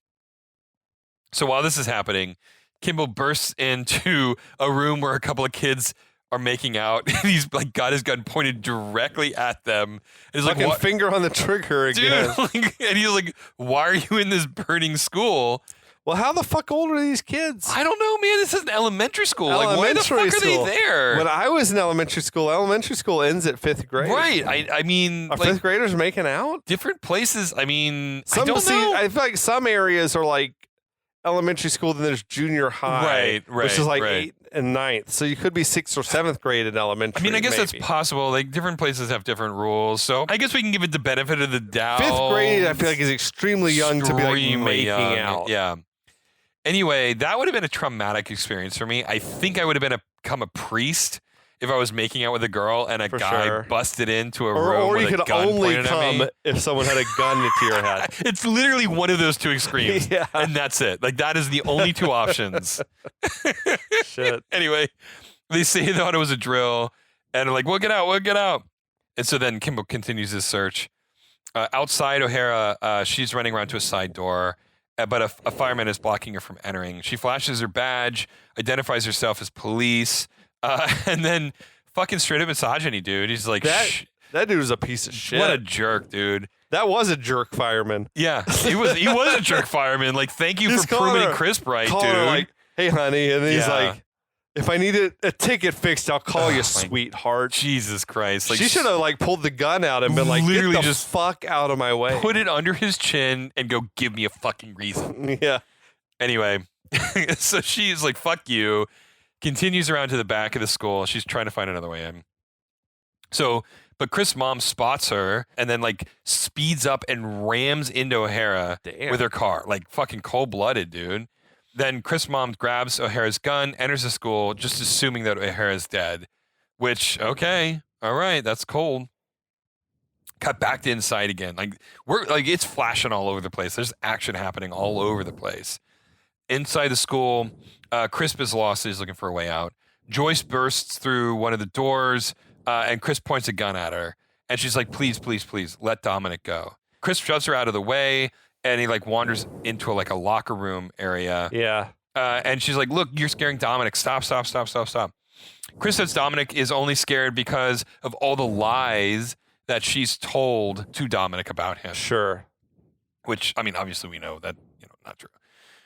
So while this is happening, Kimball bursts into a room where a couple of kids are making out, and he's like got his gun pointed directly at them. And he's Fucking like, finger on the trigger again. Dude, and he's like, "Why are you in this burning school?" Well, how the fuck old are these kids? I don't know, man. This is an elementary school. Like, why the fuck are they there? When I was in elementary school ends at 5th grade. Right. I mean, are like, 5th graders making out? different places. I mean, I don't know. I feel like some areas are like elementary school, then there's junior high, right, which is like 8th and 9th. So you could be 6th or 7th grade in elementary. I mean, I guess maybe. that's possible. Like, different places have different rules. So I guess we can give it the benefit of the doubt. 5th grade, I feel like, is extremely young to be like Extremely making young. out. Yeah. Anyway, that would have been a traumatic experience for me. I think I would have become a priest if I was making out with a girl and a For guy sure. busted into a room Or with you a could gun only pointed at me. come if someone had a gun to your head. It's literally one of those two extremes. Yeah. And that's it. Like, that is the only two options. Shit. Anyway, they say they thought it was a drill, and they're like, we'll get out. And so then Kimball continues his search. Outside, O'Hara, she's running around to a side door, but a fireman is blocking her from entering. She flashes her badge, identifies herself as police, and then fucking straight up misogyny, dude. He's like, That dude was a piece of shit. what a jerk, dude. That was a jerk fireman. Yeah, he was a jerk fireman. Like, thank you Just for calling proving her- Crisp right, dude. Calling her like, hey, honey. And then he's Yeah. like, if I need a ticket fixed, I'll call you, sweetheart. Jesus Christ. Like, She should have like pulled the gun out and been like, Literally get the just fuck out of my way. put it under his chin and go, give me a fucking reason. Yeah. Anyway, so she's like, fuck you, continues around to the back of the school. She's trying to find another way in. So, but Chris' mom spots her and then like speeds up and rams into O'Hara with her car, like fucking cold-blooded, dude. Then Chris' mom grabs O'Hara's gun, enters the school, just assuming that O'Hara's dead. Which, okay, all right, that's cold. Cut back to inside again. Like it's flashing all over the place. There's action happening all over the place. Inside the school, Crisp is lost. He's looking for a way out. Joyce bursts through one of the doors, and Chris points a gun at her. And she's like, please, please, please, let Dominic go. Chris shoves her out of the way, and he like wanders into a locker room area. Yeah. And she's like, look, you're scaring Dominic. Stop, stop, stop, stop, stop. Chris says Dominic is only scared because of all the lies that she's told to Dominic about him. Sure. Which, I mean, obviously we know that, not true.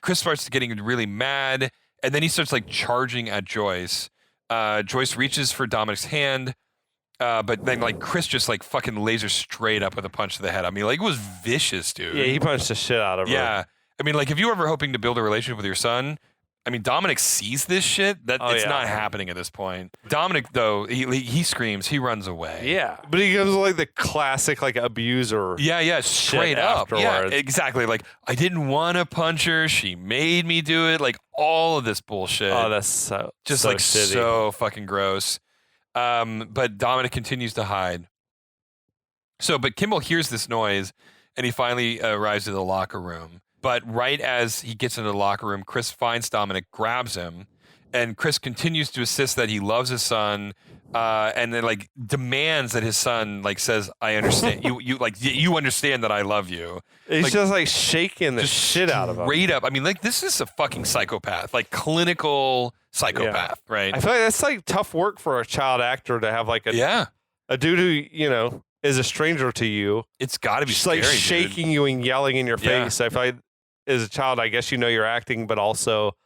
Chris starts getting really mad, and then he starts like charging at Joyce. Joyce reaches for Dominic's hand, but then like Chris just like fucking lasers straight up with a punch to the head. I mean, like it was vicious, dude. Yeah, he punched the shit out of her. Yeah. I mean, like if you were ever hoping to build a relationship with your son, I mean, Dominic sees this shit. It's not happening at this point. Dominic, though, he screams. He runs away. Yeah, but he becomes like the classic like abuser. Yeah, straight up. Afterwards. Yeah, exactly. Like I didn't want to punch her. She made me do it. Like all of this bullshit. Oh, that's so shitty. So fucking gross. But Dominic continues to hide. But Kimball hears this noise, and he finally arrives at the locker room. But right as he gets into the locker room, Chris finds Dominic, grabs him, and Chris continues to insist that he loves his son, and then like demands that his son like says, "I understand you understand that I love you." He's like, just like shaking the shit out of him. Straight up. I mean, like this is a fucking psychopath, like clinical psychopath, right? I feel like that's like tough work for a child actor to have like a dude who is a stranger to you. It's got to be just scary, like shaking dude. you and yelling in your face. I feel like as a child, I guess you're acting, but also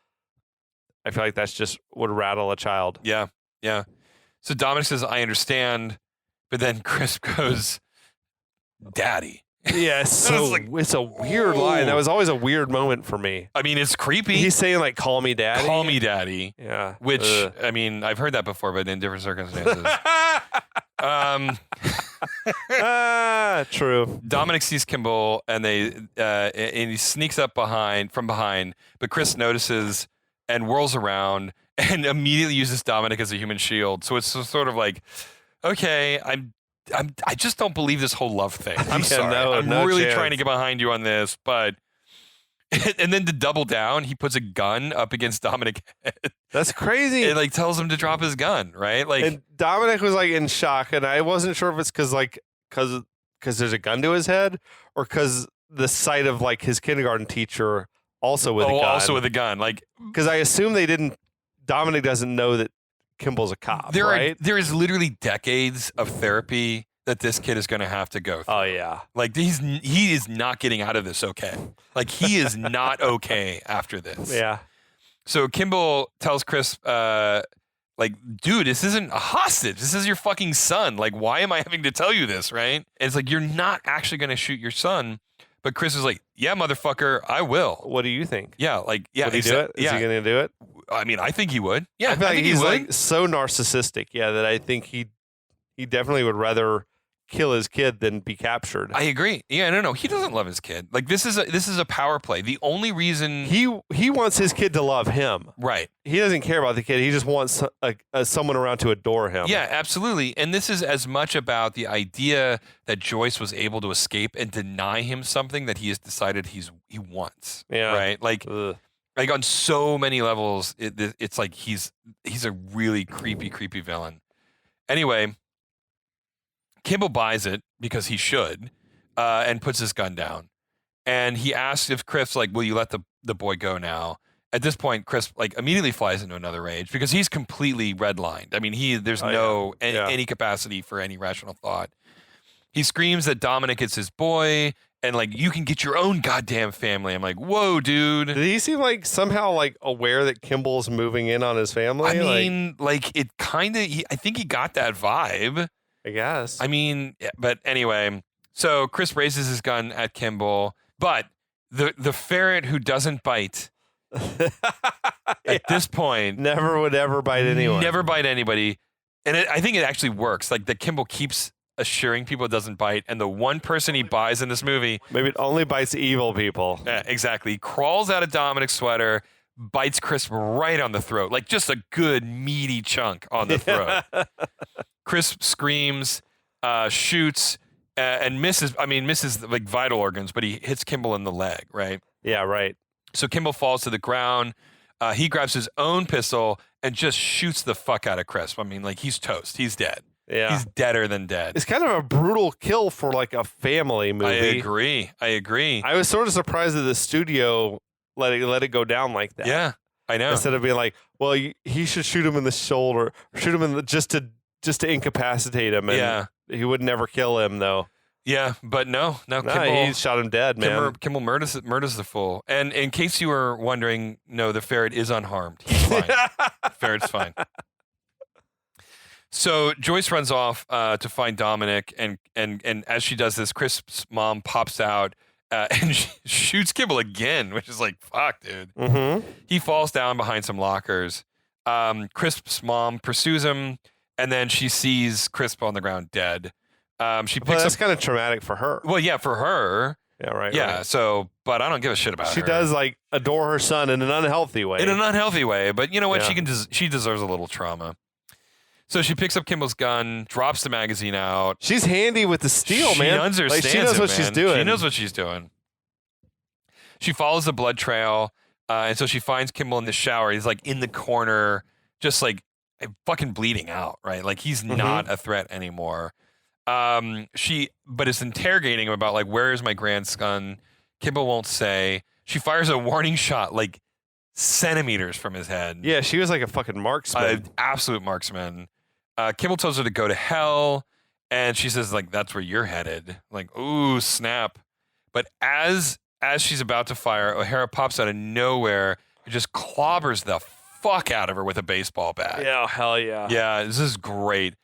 I feel like that's just would rattle a child. Yeah. So Dominic says, "I understand," but then Chris goes, "Daddy." Yeah, so it's a weird line. That was always a weird moment for me. I mean, it's creepy. He's saying like, "Call me daddy." Call me daddy. Yeah. Which I mean, I've heard that before, but in different circumstances. True. Dominic sees Kimball, and he sneaks up from behind, but Chris notices and whirls around and immediately uses Dominic as a human shield. So it's sort of like, okay, I just don't believe this whole love thing. I'm sorry. I'm really trying to get behind you on this, but. And then to double down, he puts a gun up against Dominic's head. That's crazy. And like tells him to drop his gun, right? Like, and Dominic was like in shock, and I wasn't sure if it's because there's a gun to his head, or because the sight of like his kindergarten teacher also with a gun. Also with a gun, like because I assume Dominic doesn't know that Kimball's a cop. Right? There is literally decades of therapy that this kid is going to have to go through. Oh yeah, like he is not getting out of this okay. Like he is not okay after this. Yeah. So Kimball tells Chris, like, dude, this isn't a hostage. This is your fucking son. Like, why am I having to tell you this, right? And it's like, you're not actually going to shoot your son. But Chris is like, yeah, motherfucker, I will. What do you think? Yeah, like, yeah. Would he do it? Is he going to do it? I mean, I think he would. Yeah, I feel like he's like so narcissistic. Yeah, that I think he definitely would rather kill his kid than be captured. I agree. Yeah, no, he doesn't love his kid. Like this is a power play. The only reason he wants his kid to love him. Right. He doesn't care about the kid. He just wants someone around to adore him. Yeah, absolutely. And this is as much about the idea that Joyce was able to escape and deny him something that he has decided he wants. Yeah. Right. Like on so many levels, it's like he's a really creepy villain. Anyway. Kimball buys it because he should, and puts his gun down. And he asks if Chris, like, will you let the boy go now? At this point, Chris, like, immediately flies into another rage because he's completely redlined. I mean, there's any capacity for any rational thought. He screams that Dominic is his boy, and, like, you can get your own goddamn family. I'm like, whoa, dude. Did he seem like somehow, like, aware that Kimball's moving in on his family? I mean, like it kind of, I think he got that vibe. I guess. I mean, but anyway, so Chris raises his gun at Kimball, but the ferret who doesn't bite at this point never would ever bite anyone. Never bite anybody. And I think it actually works. Like, that Kimball keeps assuring people it doesn't bite, and the one person he buys in this movie, maybe it only bites evil people. Exactly, crawls out of Dominic's sweater, bites Crisp right on the throat, like just a good meaty chunk on the throat. Crisp screams, shoots, and misses like vital organs, but he hits Kimball in the leg, right? Yeah, right. So Kimball falls to the ground. He grabs his own pistol and just shoots the fuck out of Crisp. I mean, like, he's toast. He's dead. Yeah. He's deader than dead. It's kind of a brutal kill for like a family movie. I agree. I was sort of surprised that the studio let it go down like that. Yeah, I know. Instead of being like, well, he should shoot him in the shoulder, shoot him in the, just to incapacitate him, and he would never kill him though. Yeah, but no, Kimball, he shot him dead, man. Kimball murders the fool. And in case you were wondering, no, the ferret is unharmed. He's fine. Ferret's fine. So Joyce runs off to find Dominic, and as she does this, Crisp's mom pops out and she shoots Kimball again, which is like, fuck, dude. Mm-hmm. He falls down behind some lockers. Crisp's mom pursues him, and then she sees Crisp on the ground dead. She picks that's kind of traumatic for her. Well, yeah, for her. Yeah, right. Yeah, right. so, but I don't give a shit about her. She does like adore her son in an unhealthy way. In an unhealthy way, but you know what? Yeah. She deserves a little trauma. So she picks up Kimball's gun, drops the magazine out. She's handy with the steel, She man. understands she knows it, what man. she's doing. She knows what she's doing. She follows the blood trail, and so she finds Kimball in the shower. He's like in the corner, just like fucking bleeding out, right? Like, he's not a threat anymore. But is interrogating him about, like, where is my grandson? Kimball won't say. She fires a warning shot like centimeters from his head. Yeah, she was like a fucking marksman. Absolute marksman. Kimball tells her to go to hell, and she says, like, that's where you're headed. Like, ooh, snap. But as she's about to fire, O'Hara pops out of nowhere and just clobbers the fuck out of her with a baseball bat. Yeah, hell yeah. Yeah, this is great.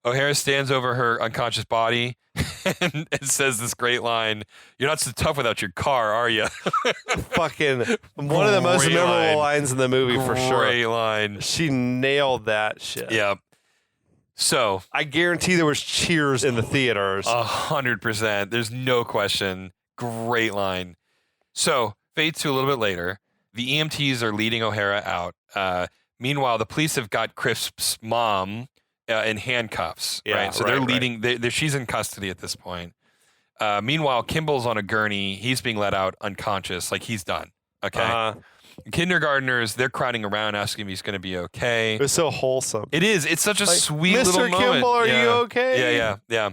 O'Hara stands over her unconscious body and says this great line, "You're not so tough without your car, are you?" Fucking one of the most Great memorable line. lines in the movie for sure. Great line. She nailed that shit. Yeah. So I guarantee there was cheers in the theaters. 100%. There's no question. Great line. So fades to a little bit later. The EMTs are leading O'Hara out. Meanwhile, the police have got Crisp's mom in handcuffs. Yeah, right. So they're leading. She's in custody at this point. Meanwhile, Kimball's on a gurney. He's being let out unconscious. Like, he's done. Okay. Kindergartners, they're crowding around asking if he's going to be okay. It was so wholesome. It is. It's such a Like, sweet Mr. little moment. Kimball, are you okay? Yeah.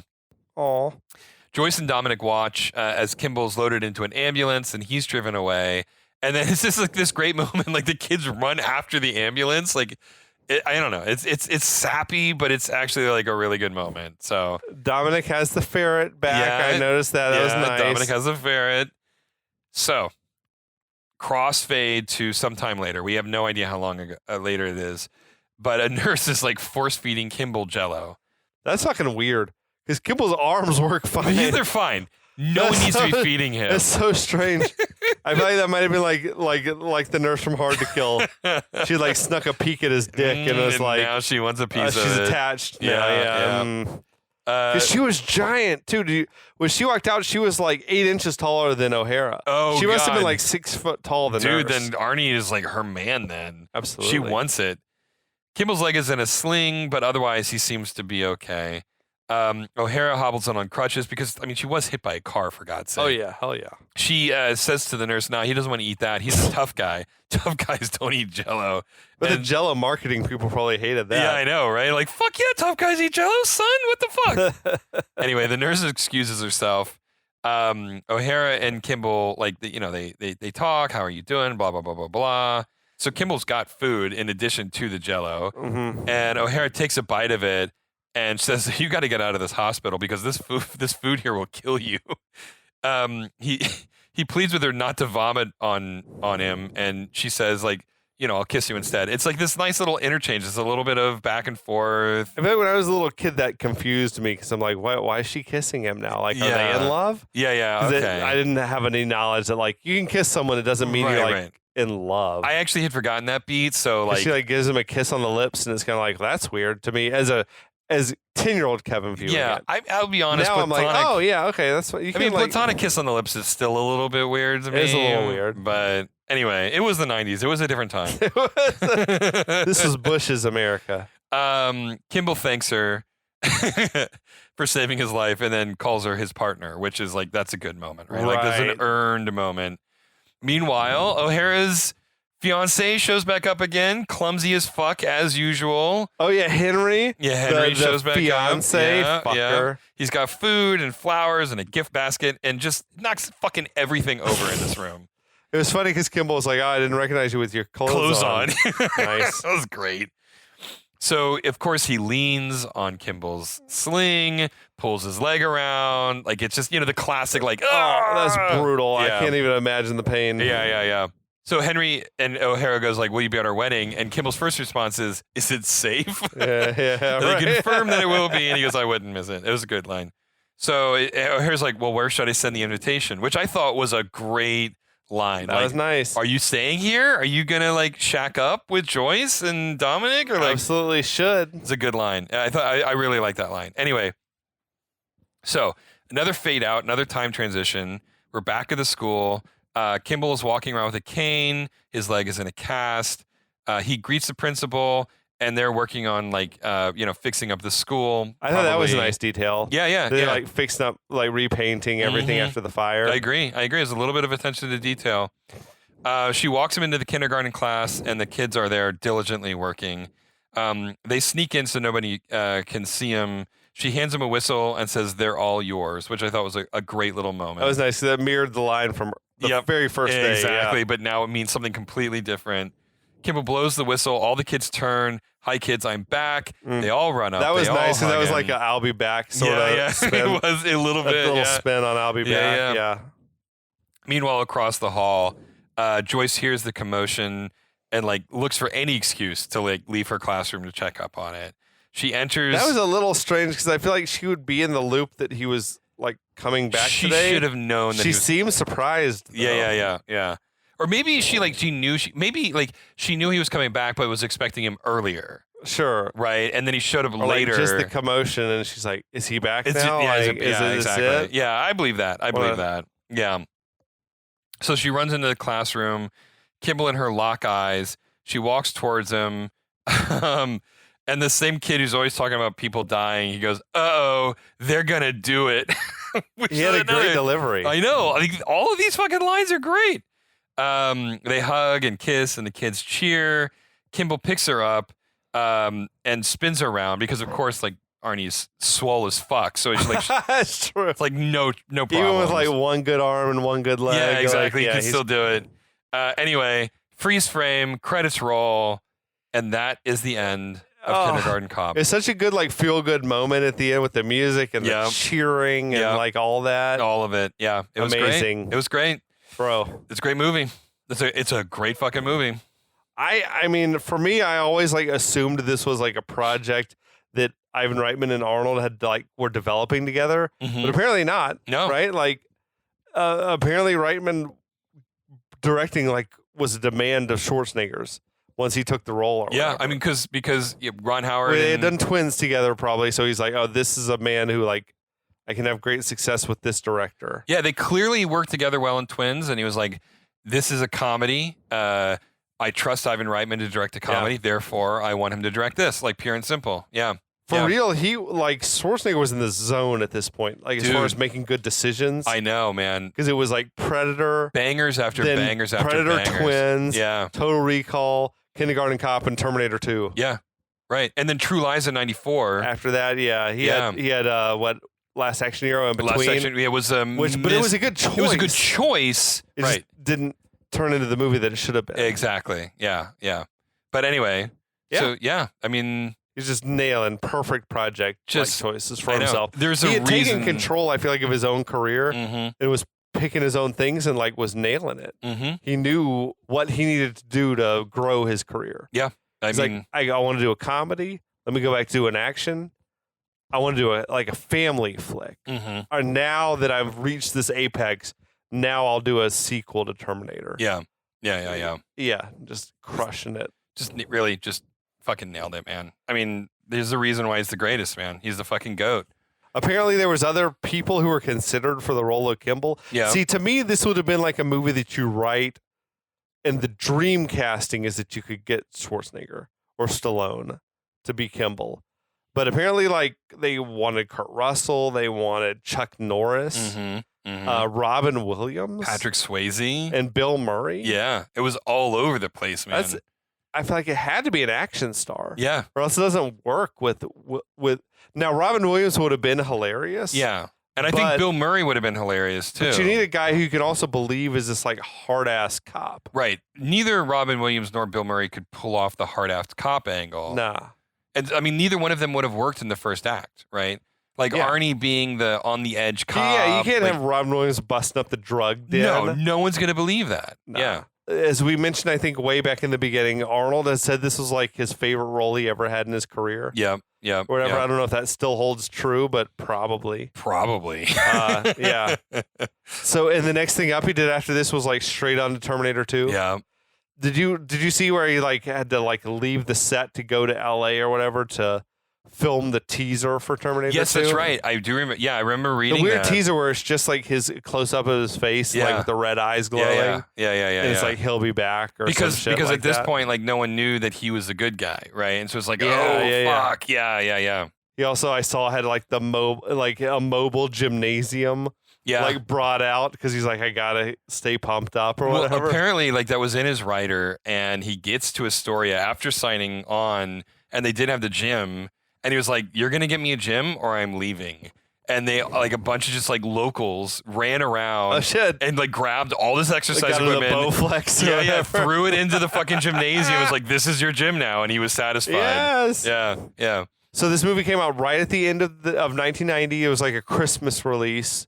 Aw. Joyce and Dominic watch as Kimball's loaded into an ambulance and he's driven away. And then it's just like this great moment. Like, the kids run after the ambulance. Like, I don't know. It's sappy, but it's actually like a really good moment. So Dominic has the ferret back. Yeah, I noticed that. That was nice. Dominic has a ferret. So crossfade to sometime later. We have no idea how long later it is. But a nurse is like force feeding Kimball Jell-O. That's fucking weird. Because Kimball's arms work fine. Yeah, they're fine. No one needs to be feeding him. It's so strange. I feel like that might have been like the nurse from Hard to Kill. She like snuck a peek at his dick and was like, now she wants a piece of she's it. attached. Yeah. Yeah. 'Cause she was giant too. When she walked out, she was like 8 inches taller than O'Hara. Oh, she must have God. been like 6 foot tall. The Dude, nurse. then Arnie is like her man then. Absolutely. She wants it. Kimball's leg is in a sling, but otherwise he seems to be okay. O'Hara hobbles on crutches because, I mean, she was hit by a car, for God's sake. Oh yeah, hell yeah. She says to the nurse, "No, he doesn't want to eat that. He's a tough guy. Tough guys don't eat Jell-O." But the And- Jell-O marketing people probably hated that. Yeah, I know, right? Like, fuck yeah, tough guys eat Jell-O, son. What the fuck? Anyway, the nurse excuses herself. O'Hara and Kimball, like, they talk. How are you doing? Blah blah blah blah blah. So Kimball's got food in addition to the Jell-O, and O'Hara takes a bite of it and says, "You got to get out of this hospital because this food here will kill you." He pleads with her not to vomit on him, and she says, like, "I'll kiss you instead." It's like this nice little interchange. It's a little bit of back and forth. I bet when I was a little kid, that confused me because I'm like, why is she kissing him now? Like, are they in love? Yeah, 'Cause okay. I didn't have any knowledge that like you can kiss someone. It doesn't mean you're like Right. in love. I actually had forgotten that beat, so like she like gives him a kiss on the lips, and it's kind of like, that's weird to me as 10-year-old Kevin viewing it. I'll be honest. Now I'm platonic, like, oh yeah, okay, that's what you can. platonic kiss on the lips is still a little bit weird to me. It is a little weird, but anyway, it was the '90s. It was a different time. This was Bush's America. Kimball thanks her for saving his life, and then calls her his partner, which is like that's a good moment, right? Like there's an earned moment. Meanwhile, O'Hara's fiance shows back up again, clumsy as fuck as usual. Oh yeah, Henry. Yeah, Henry shows back fiance, up. fucker. He's got food and flowers and a gift basket, and just knocks fucking everything over in this room. It was funny because Kimball was like, "Oh, I didn't recognize you with your clothes on." Nice. That was great. So, of course, he leans on Kimball's sling, pulls his leg around. Like, it's just, the classic, like, oh, that's brutal. Yeah. I can't even imagine the pain. Yeah. So Henry and O'Hara goes like, will you be at our wedding? And Kimball's first response is it safe? Yeah, And right. they confirm that it will be. And he goes, I wouldn't miss it. It was a good line. So O'Hara's like, well, where should I send the invitation? Which I thought was a great line. That was nice. Are you staying here? Are you going to like shack up with Joyce and Dominic? Or like, absolutely should. It's a good line. I really like that line. Anyway, so another fade out, another time transition. We're back at the school. Kimball is walking around with a cane. His leg is in a cast. He greets the principal, and they're working on fixing up the school. I thought that was a nice detail. Yeah. They're like fixing up, like repainting everything after the fire. I agree. There's a little bit of attention to detail. She walks him into the kindergarten class, and the kids are there diligently working. They sneak in so nobody can see him. She hands him a whistle and says, "They're all yours," which I thought was a great little moment. That was nice. That mirrored the line from the very first day. Exactly, yeah. But now it means something completely different. Kimball blows the whistle. All the kids turn. Hi, kids, I'm back. They all run up. That was nice because that was him. like a "I'll be back" sort of spin. It was a little bit. A little spin on "I'll be back." Yeah. Meanwhile, across the hall, Joyce hears the commotion and like looks for any excuse to like leave her classroom to check up on it. She enters. That was a little strange because I feel like she would be in the loop that he was like coming back today. She should have known that she seemed surprised. Yeah. Or maybe she knew she knew he was coming back, but was expecting him earlier. Sure. Right. And then he showed up or later. Like just the commotion, and she's like, "Is he back now?" Exactly. It? Yeah, I believe that. Yeah. So she runs into the classroom. Kimball and her lock eyes. She walks towards him. And the same kid who's always talking about people dying, he goes, "Uh-oh, they're gonna do it." He had a great delivery. I know. I think all of these fucking lines are great. They hug and kiss, and the kids cheer. Kimball picks her up and spins her around because, of course, like Arnie's swole as fuck. So it's like that's true. It's like no problem. Even with like one good arm and one good leg. Yeah, exactly. Like, he can still do it. Anyway, freeze frame, credits roll, and that is the end of Kindergarten Cop. It's such a good like feel good moment at the end with the music and the cheering and like all that. All of it. Yeah. It was amazing. Great. It was great. Bro. It's a great movie. It's a great fucking movie. I mean, for me, I always like assumed this was like a project that Ivan Reitman and Arnold had like were developing together, but apparently not. No. Right? Like apparently Reitman directing like was a demand of Schwarzenegger's. Once he took the role. Or whatever. I mean, because Ron Howard. They had done Twins together probably, so he's like, oh, this is a man who like I can have great success with this director. Yeah, they clearly worked together well in Twins, and he was like, this is a comedy. I trust Ivan Reitman to direct a comedy, therefore I want him to direct this, like pure and simple. Yeah. For real, he like Schwarzenegger was in the zone at this point, like as far as making good decisions. I know, man, because it was like Predator, bangers after bangers after Predator, bangers. Twins, Total Recall, Kindergarten Cop, and Terminator 2. Yeah, right. And then True Lies in '94. After that, he had what Last Action Hero in between. Last Action, it was but it was a good choice. It was a good choice. It just didn't turn into the movie that it should have been. Exactly. Yeah. But anyway, so I mean. He's just nailing perfect project choices for himself. There's he had taken control, I feel like, of his own career and was picking his own things and like was nailing it. He knew what he needed to do to grow his career. Yeah. He's like, I want to do a comedy. Let me go back to do an action. I want to do a family flick. Or now that I've reached this apex, now I'll do a sequel to Terminator. Yeah. Yeah, just crushing it. Really fucking nailed it, man. I mean, there's a reason why he's the greatest, man. He's the fucking GOAT. Apparently, there was other people who were considered for the role of Kimball. Yeah. See, to me, this would have been like a movie that you write, and the dream casting is that you could get Schwarzenegger or Stallone to be Kimball. But apparently, like, they wanted Kurt Russell, they wanted Chuck Norris, Robin Williams, Patrick Swayze, and Bill Murray. Yeah, it was all over the place, man. I feel like it had to be an action star. Yeah, or else it doesn't work with. Now, Robin Williams would have been hilarious. Yeah, and I think Bill Murray would have been hilarious too. But you need a guy who you can also believe is this like hard ass cop. Right. Neither Robin Williams nor Bill Murray could pull off the hard ass cop angle. Nah. And I mean, neither one of them would have worked in the first act, right? Like Arnie being the on the edge cop. Yeah, you can't have Robin Williams busting up the drug den. No one's gonna believe that. Nah. Yeah. As we mentioned, I think way back in the beginning, Arnold has said this was like his favorite role he ever had in his career. Yeah. Whatever. I don't know if that still holds true, but probably. Yeah. So, and the next thing up he did after this was like straight on to Terminator 2. Yeah. Did you see where he like had to like leave the set to go to LA or whatever to film the teaser for Terminator 2? Yes, that's right. I do remember. Yeah, I remember reading the weird that. teaser where it's just like his close up of his face, like with the red eyes glowing. Yeah. And it's like he'll be back or because some shit like at this that. point, like no one knew that he was a good guy, right? And so it's like, fuck, yeah. He also I saw had like a mobile gymnasium. Yeah. Like brought out because he's like, I gotta stay pumped up or whatever. Well, apparently, like that was in his writer, and he gets to Astoria after signing on, and they did have the gym, and he was like, "You're gonna get me a gym, or I'm leaving." And they like a bunch of just like locals ran around and like grabbed all this exercise equipment, Bowflex, threw it into the fucking gymnasium. It was like, "This is your gym now," and he was satisfied. Yes, yeah. So this movie came out right at the end of 1990. It was like a Christmas release.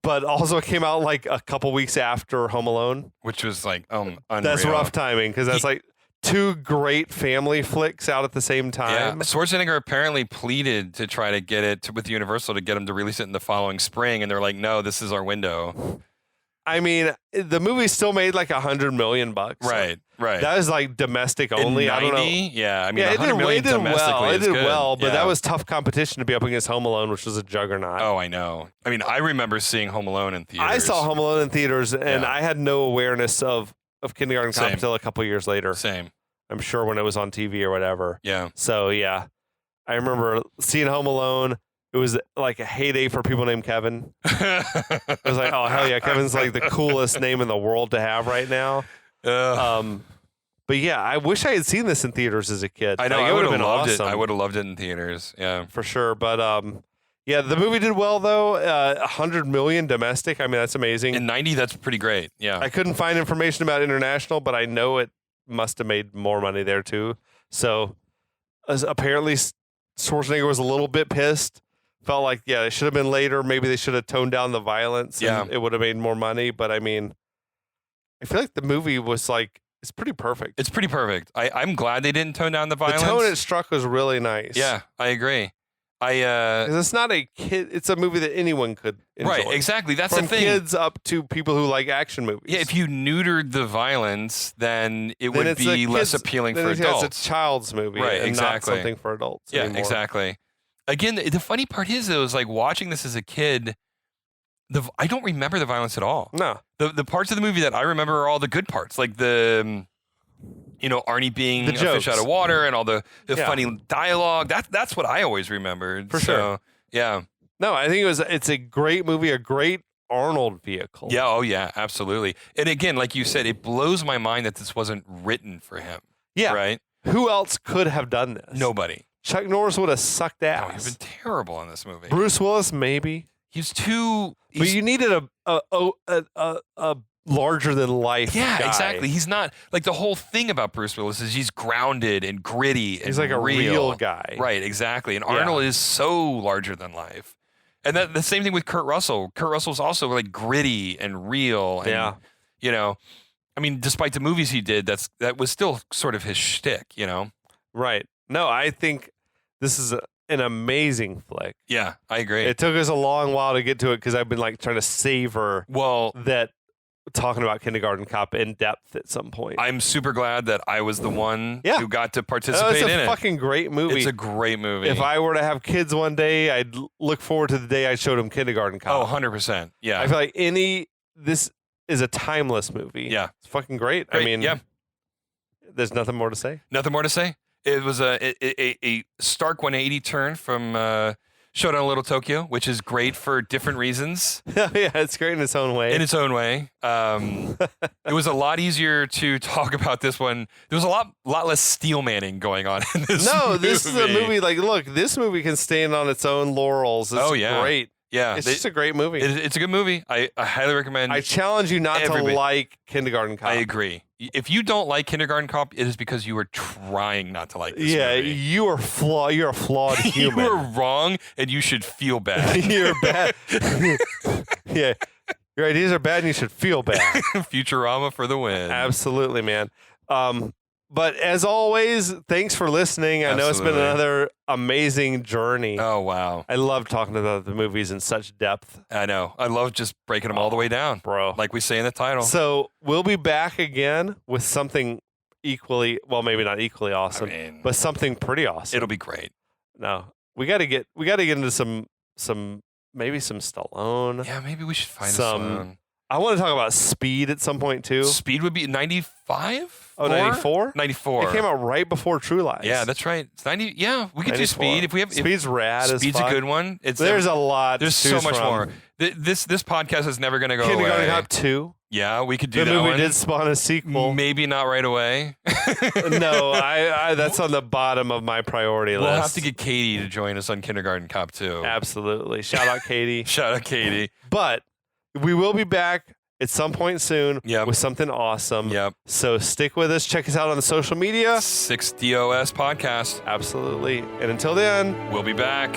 But also it came out like a couple weeks after Home Alone. Which was like, unreal. That's rough timing because that's like two great family flicks out at the same time. Yeah. Schwarzenegger apparently pleaded to try to get it with Universal to get him to release it in the following spring. And they're like, no, this is our window. I mean, the movie still made like $100 million. Right. That was like domestic only. In 90? I don't know. Yeah, I mean, yeah, $100 million domestically It did good. well, but yeah. that was tough competition to be up against Home Alone, which was a juggernaut. Oh, I know. I mean, I remember seeing Home Alone in theaters. I saw Home Alone in theaters, and I had no awareness of Kindergarten Cop until a couple years later. Same. I'm sure when it was on TV or whatever. Yeah. So, yeah. I remember seeing Home Alone. It was like a heyday for people named Kevin. It was like, oh, hell yeah. Kevin's like the coolest name in the world to have right now. But yeah, I wish I had seen this in theaters as a kid. I know. Like, I would have been loved awesome. it. I would have loved it in theaters. Yeah. For sure. But yeah, the movie did well, though. 100 million domestic. I mean, that's amazing. In 90, that's pretty great. Yeah. I couldn't find information about international, but I know it must have made more money there, too. So apparently Schwarzenegger was a little bit pissed. Felt like, yeah, it should have been later. Maybe they should have toned down the violence. And it would have made more money. But I mean, I feel like the movie was like, it's pretty perfect. It's pretty perfect. I'm glad they didn't tone down the violence. The tone it struck was really nice. Yeah, I agree. 'Cause it's not a kid. It's a movie that anyone could enjoy. Right, exactly. That's From the thing. kids up to people who like action movies. Yeah, if you neutered the violence, then it would be less appealing for adults. It's a child's movie, right? and Exactly. not something for adults. Yeah, anymore. exactly. Again, the funny part is, though, is like watching this as a kid. I don't remember the violence at all. No, the parts of the movie that I remember are all the good parts, like the. Arnie being a fish out of water and all the funny dialogue. That's what I always remembered. For sure. Yeah. No, I think it's a great movie, a great Arnold vehicle. Yeah. Oh, yeah. Absolutely. And again, like you said, it blows my mind that this wasn't written for him. Yeah. Right. Who else could have done this? Nobody. Chuck Norris would have sucked ass. No, he's been terrible in this movie. Bruce Willis, maybe. But you needed a larger than life. Yeah, guy. exactly. He's not like the whole thing about Bruce Willis is he's grounded and gritty. He's like a real guy. Right, exactly. And Arnold is so larger than life. And the same thing with Kurt Russell. Kurt Russell's also like gritty and real. And, I mean, despite the movies he did, that was still sort of his shtick, Right. No, I think this is an amazing flick. Yeah, I agree. It took us a long while to get to it because I've been like trying to savor that talking about Kindergarten Cop in depth at some point. I'm super glad that I was the one Yeah. who got to participate in It's a it. fucking great movie. It's a great movie. If I were to have kids one day, I'd look forward to the day I showed them Kindergarten Oh, Cop. 100%. Yeah. I feel like this is a timeless movie. Yeah. It's fucking great. I Great, mean, yeah. there's nothing more to say. Nothing more to say. It was a stark 180 turn from Showdown Little Tokyo, which is great for different reasons Yeah, it's great in its own way. in its own way. It was a lot easier to talk about this one. There was a lot less steel manning going on in this movie. This is a movie like, look, this movie can stand on its own laurels. It's great. Yeah. It's just a great movie. It's a good movie. I highly recommend. I challenge you not everybody. to like Kindergarten Cop. I agree. If you don't like Kindergarten Cop, it is because you are trying not to like this movie. You are flawed. You're a flawed human. You are wrong, and you should feel bad. You're bad. Yeah. Your ideas are bad and you should feel bad. Futurama for the win. Absolutely, man. But as always, thanks for listening. I know it's been Absolutely. another amazing journey. Oh, wow. I love talking about the movies in such depth, I know. I love just breaking them all the way down, bro. like we say in the title. So we'll be back again with something equally, well, maybe not equally awesome, but something pretty awesome. It'll be great. No, we got to get into some maybe some Stallone. Yeah, maybe we should find some. I want to talk about Speed at some point too. Speed would be 95? Oh, 94? 94. It came out right before True Lies. Yeah, that's right. It's 90. Yeah, we could do 94. Speed if we have. Speed's rad as Speed's fuck. a good one. There's a lot. There's to so choose much from. more. This podcast is never going to go Kindergarten away. Cop 2. Yeah, we could do The that movie one. did spawn a sequel. Maybe not right away. No, I that's on the bottom of my priority list. We'll have to get Katie to join us on Kindergarten Cop 2. Absolutely. Shout out Katie. Shout out Katie. But we will be back at some point soon Yep. with something awesome. Yep. So stick with us. Check us out on the social media. 6DOS podcast. Absolutely. And until then, We'll be back.